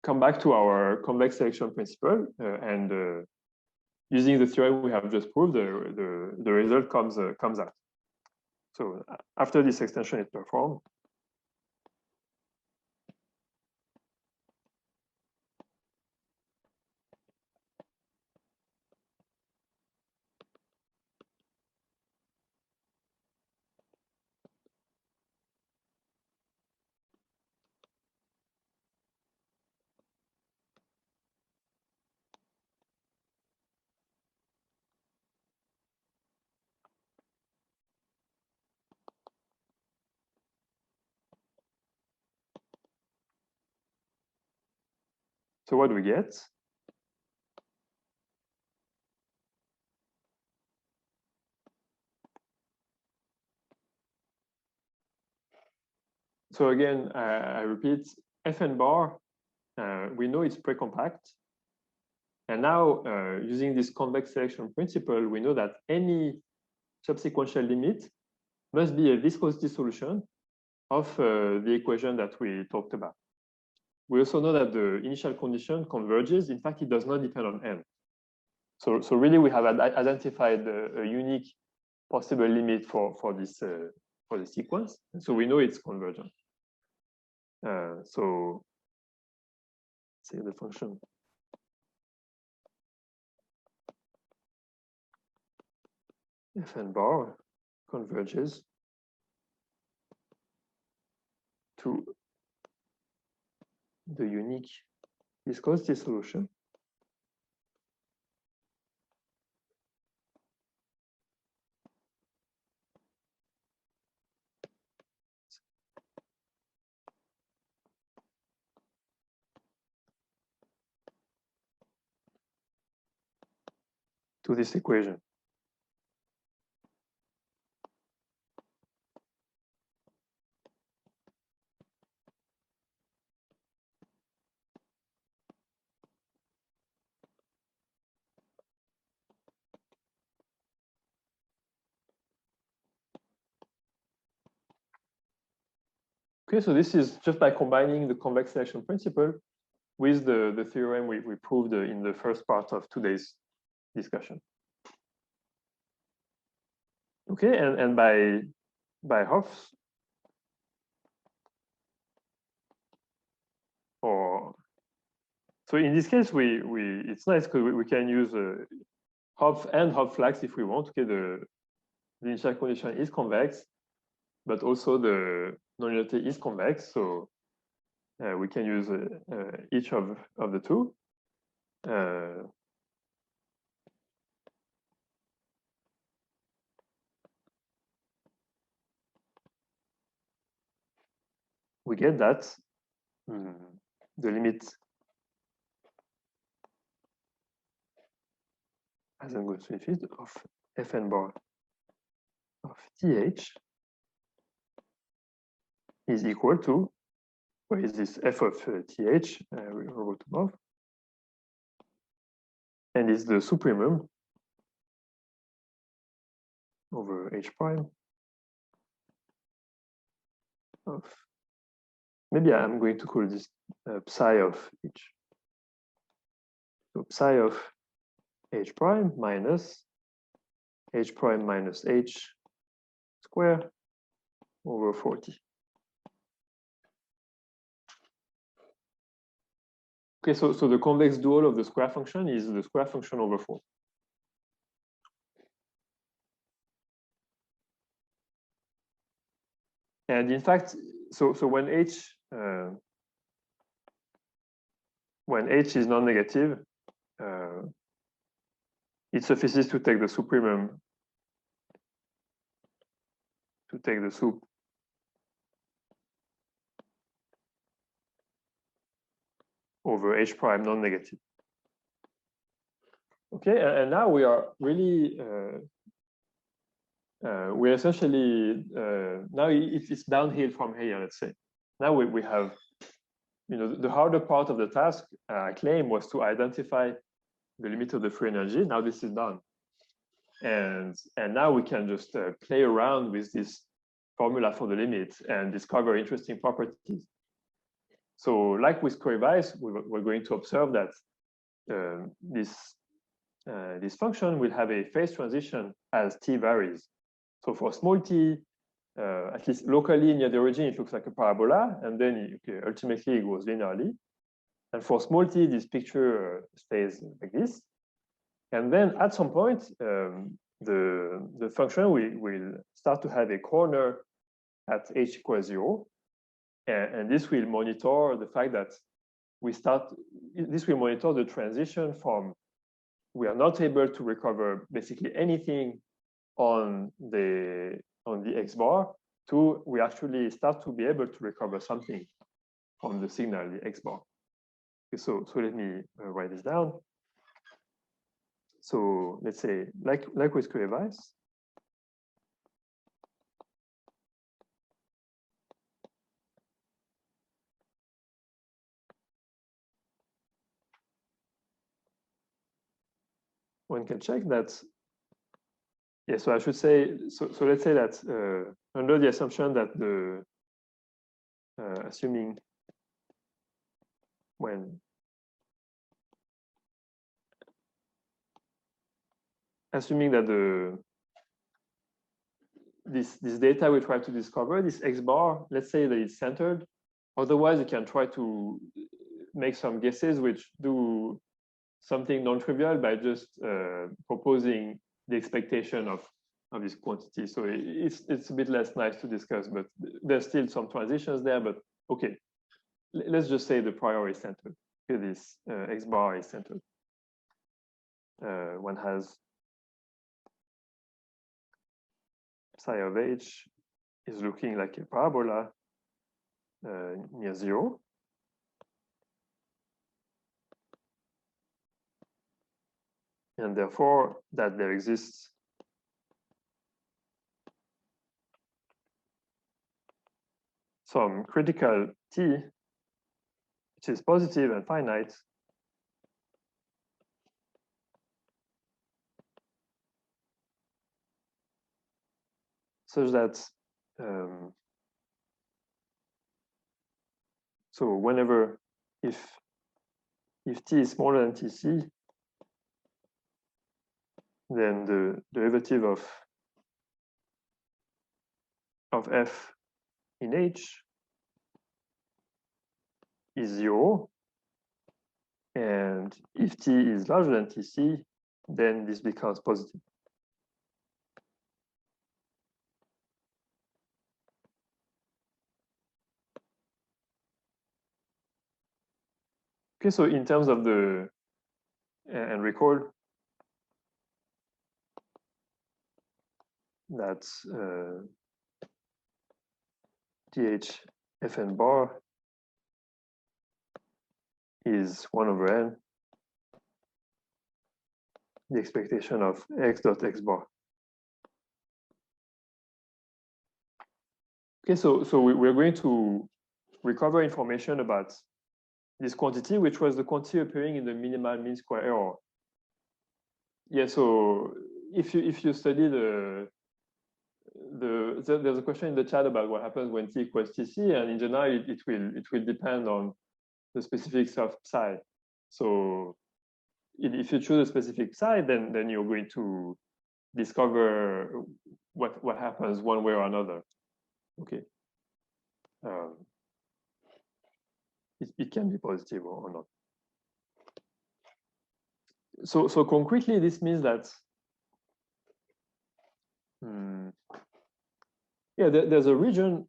come back to our convex selection principle and using the theorem we have just proved, the result comes out. So after this extension is performed, so what do we get? So again, I repeat, Fn bar, we know it's pre-compact. And now, using this convex selection principle, we know that any subsequential limit must be a viscosity solution of the equation that we talked about. We also know that the initial condition converges. In fact, it does not depend on n. So really, we have identified a unique possible limit for this sequence. And so we know it's convergent. So say the function Fn bar converges to the unique viscosity solution to this equation. Okay, so this is just by combining the convex selection principle with the theorem we proved in the first part of today's discussion. Okay, and by Hoff's, so in this case it's nice because we can use Hopf and Hopf-Flachs if we want. Okay, the initial condition is convex, but also the nonlinearity is convex, so we can use each of the two. We get that the limit as n goes to infinity of Fn bar of th is equal to, what is this, f of th, we wrote above, and is the supremum over h prime of, maybe I'm going to call this psi of h. So psi of h prime minus h prime minus h square over 40. Okay, so the convex dual of the square function is the square function over 4. And in fact, so when h is non-negative, it suffices to take the supremum, to take the sup over h prime non-negative. Okay, and now we are really we're essentially now it's downhill from here. Let's say now we have the harder part of the task claim was to identify the limit of the free energy. Now this is done. And now we can just play around with this formula for the limit and discover interesting properties. So like with query-wise, we're going to observe that this function will have a phase transition as t varies. So for small t, at least locally near the origin, it looks like a parabola, and then ultimately it goes linearly. And for small t, this picture stays like this. And then at some point, the function will start to have a corner at h equals 0. And this will monitor the fact that this will monitor the transition from we are not able to recover basically anything on the X bar to we actually start to be able to recover something from the signal, the X bar. Okay, so let me write this down. So let's say like with query-wise, one can check that. Yeah, so I should say, so let's say that under the assumption that assuming that this data we try to discover, this X bar, let's say that it's centered. Otherwise, you can try to make some guesses which do something non-trivial by just proposing the expectation of this quantity. So it's a bit less nice to discuss, but there's still some transitions there. But okay, let's just say the prior is centered. Okay, this X bar is centered. One has psi of h is looking like a parabola near 0. And therefore, that there exists some critical t, which is positive and finite, such that so whenever if t is smaller than tc, then the derivative of f in h is 0. And if t is larger than tc, then this becomes positive. Okay, so in terms of the, and recall that th fn bar is 1 over n, the expectation of x dot x bar. Okay, so we're going to recover information about this quantity, which was the quantity appearing in the minimal mean square error. Yeah, so if you study there's a question in the chat about what happens when t equals tc, and in general it will depend on the specifics of psi. So if you choose a specific psi, then you're going to discover what happens one way or another. Okay. It can be positive or not. So concretely, this means that yeah, there's a region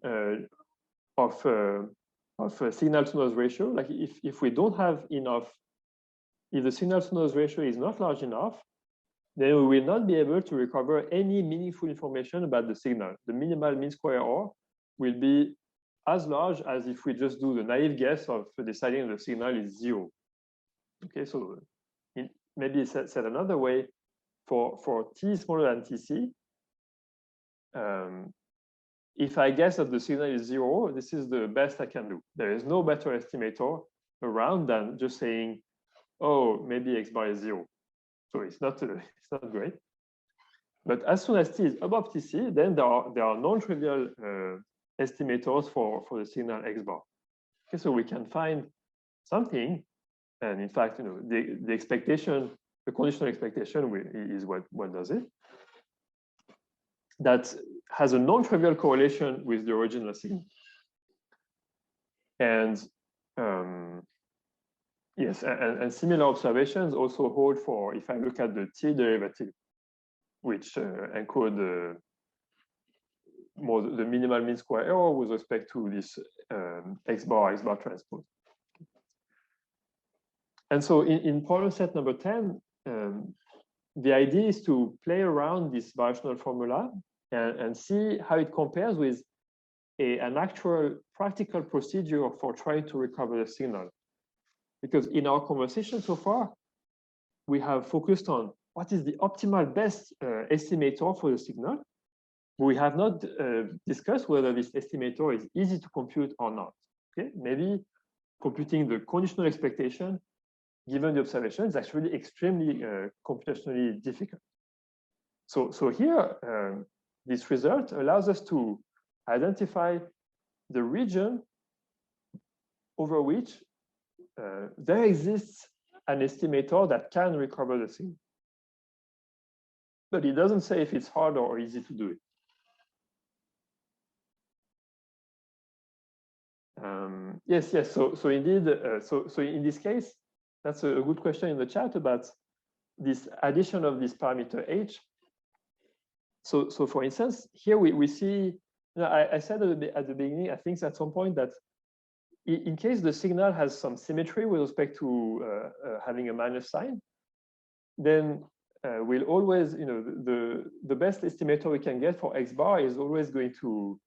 of signal to noise ratio. Like if we don't have enough, if the signal to noise ratio is not large enough, then we will not be able to recover any meaningful information about the signal. The minimal mean square error will be as large as if we just do the naive guess of deciding the signal is 0. Okay, so maybe said another way, for t smaller than tc, if I guess that the signal is 0, this is the best I can do. There is no better estimator around than just saying, oh, maybe X bar is 0. So it's not great. But as soon as t is above tc, then there are non-trivial estimators for the signal X bar. Okay, so we can find something, and in fact, the expectation, the conditional expectation is what does it. That has a non-trivial correlation with the original signal. And yes, and similar observations also hold for if I look at the t derivative, which encode more the minimal mean square error with respect to this X bar transpose. And so in problem set number 10, the idea is to play around this variational formula and see how it compares with an actual practical procedure for trying to recover the signal. Because in our conversation so far, we have focused on what is the optimal best estimator for the signal. We have not discussed whether this estimator is easy to compute or not. Okay, maybe computing the conditional expectation given the observation is actually extremely computationally difficult. So here, this result allows us to identify the region over which there exists an estimator that can recover the signal. But it doesn't say if it's hard or easy to do it. Yes. So indeed, so in this case, that's a good question in the chat about this addition of this parameter h. So for instance, here we see, I said at the beginning, I think at some point that in case the signal has some symmetry with respect to having a minus sign, then we'll always, the best estimator we can get for X bar is always going to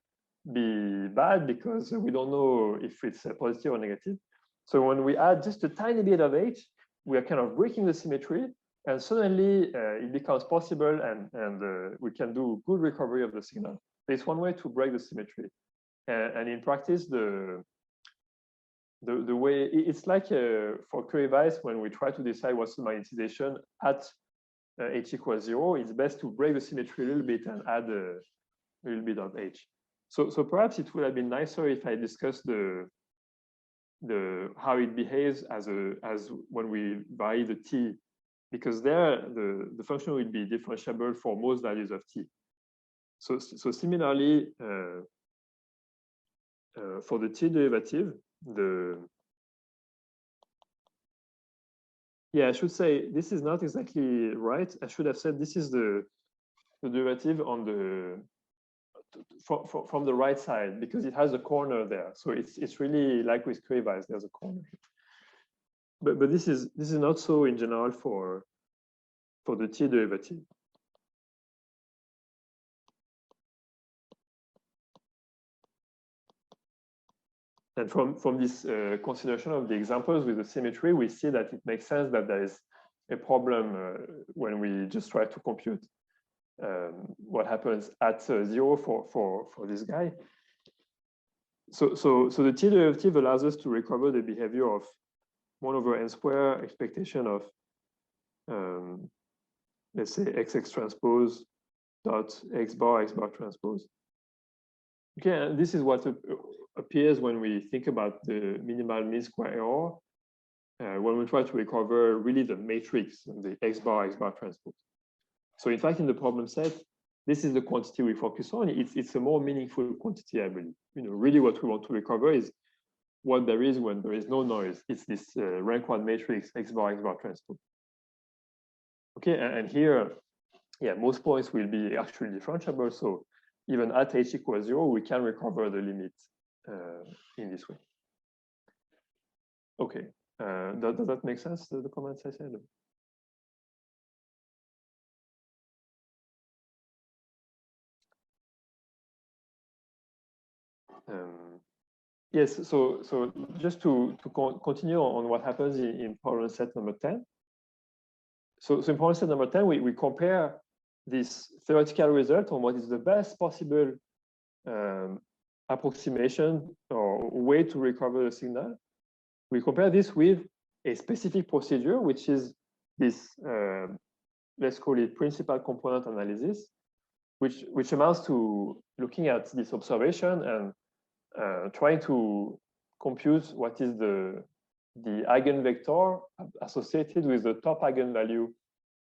be bad because we don't know if it's positive or negative. So when we add just a tiny bit of h, we are kind of breaking the symmetry, and suddenly it becomes possible, and we can do good recovery of the signal. There's one way to break the symmetry, and in practice, the way it's like for Curie Weiss, when we try to decide what's the magnetization at h equals 0, it's best to break the symmetry a little bit and add a little bit of h. So perhaps it would have been nicer if I discussed how it behaves as when we vary the t, because there the function will be differentiable for most values of t. So similarly for the t derivative, I should say this is not exactly right. I should have said this is the derivative on the from the right side, because it has a corner there. So it's really like with Curie Weiss, there's a corner. But this is not so in general for the t derivative. And from this consideration of the examples with the symmetry, we see that it makes sense that there is a problem when we just try to compute what happens at 0 for this guy. So the t derivative allows us to recover the behavior of 1 over n square expectation of let's say xx transpose dot x bar transpose. Okay, and this is what appears when we think about the minimal mean square error when we try to recover really the matrix, the x bar transpose. So in fact, in the problem set, this is the quantity we focus on. It's a more meaningful quantity, I believe. Really what we want to recover is what there is when there is no noise. It's this rank 1 matrix x bar transpose. Okay, and here, most points will be actually differentiable. So even at h equals 0, we can recover the limit in this way. Okay, does that make sense, the comments I said? Yes, so just to continue on what happens in problem set number 10. So in problem set number 10, we compare this theoretical result on what is the best possible approximation or way to recover the signal. We compare this with a specific procedure, which is this, let's call it principal component analysis, which amounts to looking at this observation and trying to compute what is the eigenvector associated with the top eigenvalue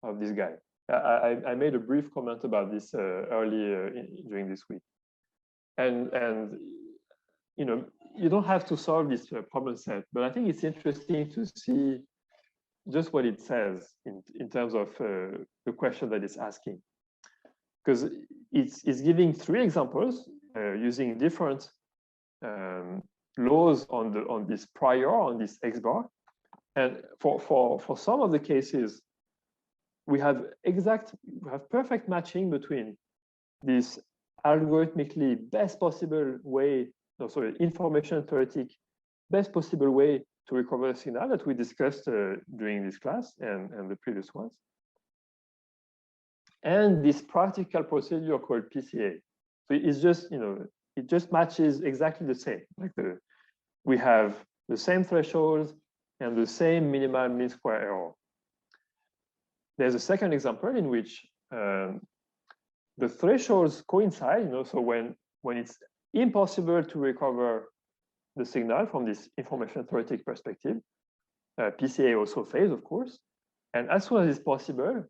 of this guy. I made a brief comment about this earlier during this week. And you know, you don't have to solve this problem set, but I think it's interesting to see just what it says in terms of the question that it's asking. Because it's giving 3 examples using different laws on this prior, on this X bar. And for some of the cases, we have perfect matching between this algorithmically best possible way, information theoretic best possible way to recover a signal that we discussed during this class and the previous ones. And this practical procedure called PCA. So it's just, it just matches exactly the same. Like we have the same thresholds and the same minimal mean square error. There's a second example in which the thresholds coincide, so when it's impossible to recover the signal from this information theoretic perspective, PCA also fails, of course. And as soon as it's possible,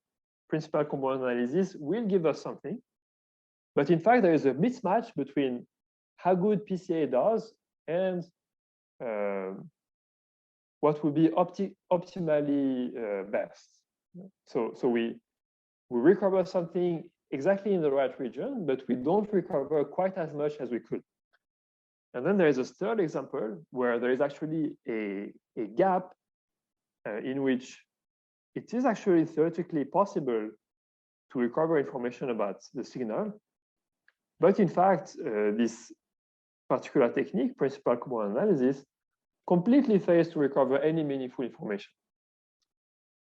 principal component analysis will give us something. But in fact, there is a mismatch between how good PCA does and what would be optimally best. So we recover something exactly in the right region, but we don't recover quite as much as we could. And then there is a third example where there is actually a gap in which it is actually theoretically possible to recover information about the signal. But in fact, this particular technique, principal component analysis, completely fails to recover any meaningful information.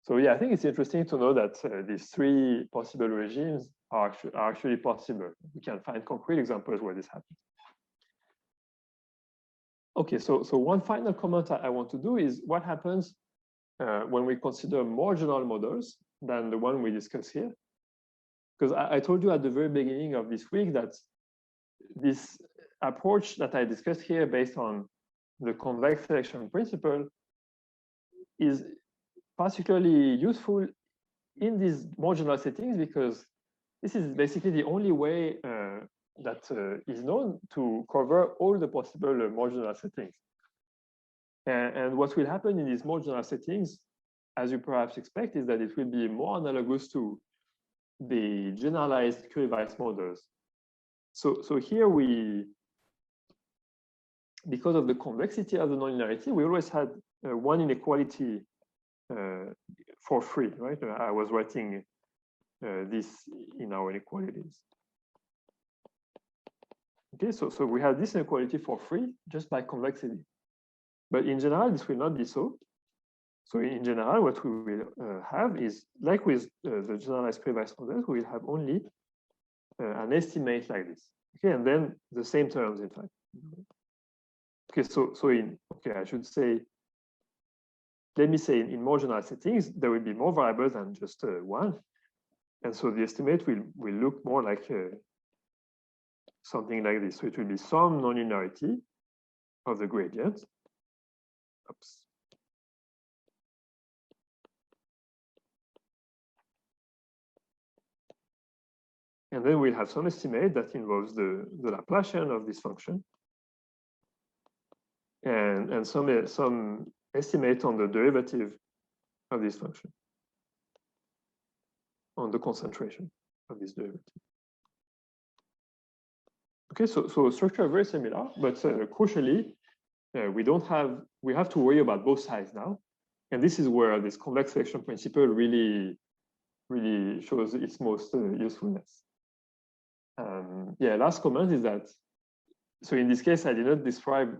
So yeah, I think it's interesting to know that these 3 possible regimes are actually possible. We can find concrete examples where this happens. Okay, so one final comment I want to do is what happens when we consider more general models than the one we discuss here. Because I told you at the very beginning of this week that this approach that I discussed here based on the convex selection principle is particularly useful in these more general settings because this is basically the only way that is known to cover all the possible more general settings. And what will happen in these more general settings, as you perhaps expect, is that it will be more analogous to the generalized Curie-Weiss models. So here because of the convexity of the nonlinearity, we always had one inequality for free, right? I was writing this in our inequalities. Okay, so we have this inequality for free just by convexity. But in general, this will not be so. So in general, what we will have is, like with the generalized Curie-Weiss models, we will have only an estimate like this. Okay, and then the same terms, in fact. Okay, I should say, let me say in more general settings, there will be more variables than just one. And so the estimate will look more like something like this. So it will be some nonlinearity of the gradient. Oops. And then we'll have some estimate that involves the Laplacian of this function. And some estimate on the derivative of this function, on the concentration of this derivative. Okay, so structure very similar, but crucially, we have to worry about both sides now. And this is where this convex selection principle really shows its most usefulness. Yeah, last comment is that, so in this case, I did not describe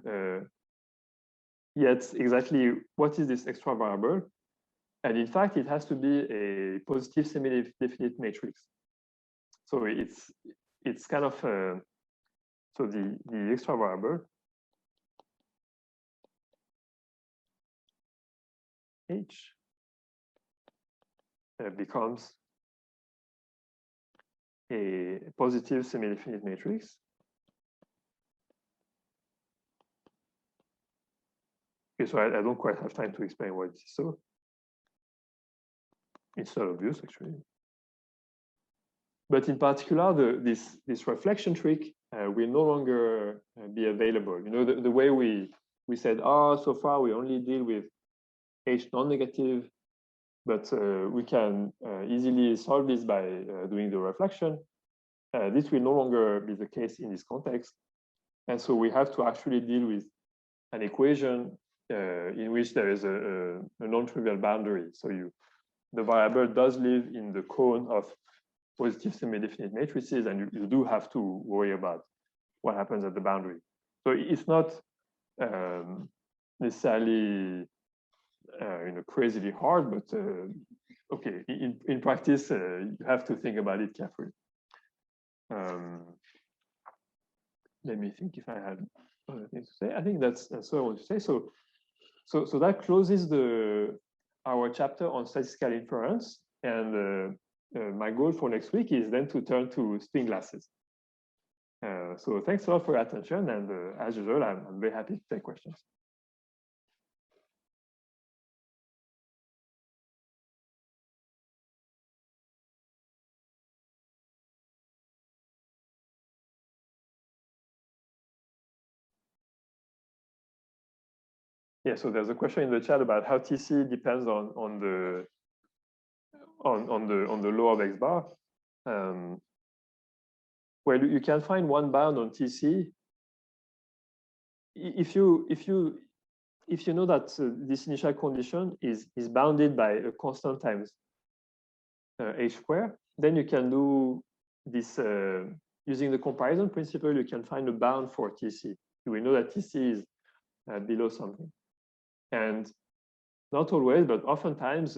yet exactly what is this extra variable. And in fact, it has to be a positive semi-definite matrix. So it's kind of So the extra variable H becomes a positive semi-definite matrix. Okay, so I don't quite have time to explain why this is so. It's not obvious, actually. But in particular, this reflection trick will no longer be available. You know, the way we said, so far we only deal with H non-negative, but we can easily solve this by doing the reflection. This will no longer be the case in this context. And so we have to actually deal with an equation in which there is a non-trivial boundary. So the variable does live in the cone of positive semi-definite matrices, and you do have to worry about what happens at the boundary. So it's not necessarily crazily hard, but okay, in practice, you have to think about it carefully. Let me think if I had other things to say. I think that's what I want to say. So that closes our chapter on statistical inference, and my goal for next week is then to turn to spin glasses. So thanks a lot for your attention, and as usual, I'm very happy to take questions. Yeah, so there's a question in the chat about how TC depends on the law of X bar. Well, you can find one bound on TC if you know that this initial condition is bounded by a constant times H square, then you can do this using the comparison principle. You can find a bound for TC. We know that TC is below something, and not always, but oftentimes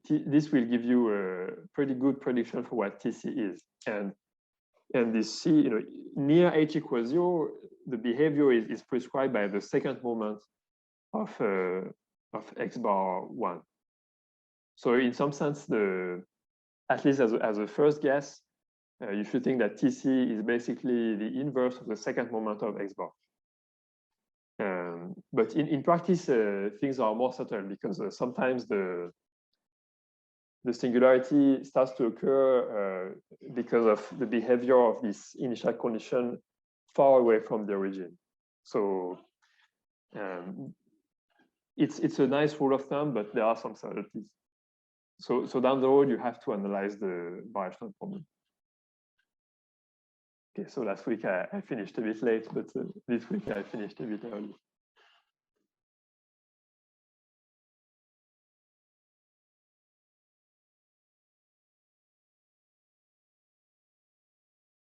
this will give you a pretty good prediction for what TC is. And this C, near H equals 0, the behavior is prescribed by the second moment of X bar 1. So in some sense, at least as a first guess, you should think that TC is basically the inverse of the second moment of X bar. But in practice, things are more subtle because sometimes the singularity starts to occur because of the behavior of this initial condition far away from the origin. So it's a nice rule of thumb, but there are some subtleties. So down the road, you have to analyze the variational problem. Okay, so last week I finished a bit late, but this week I finished a bit early.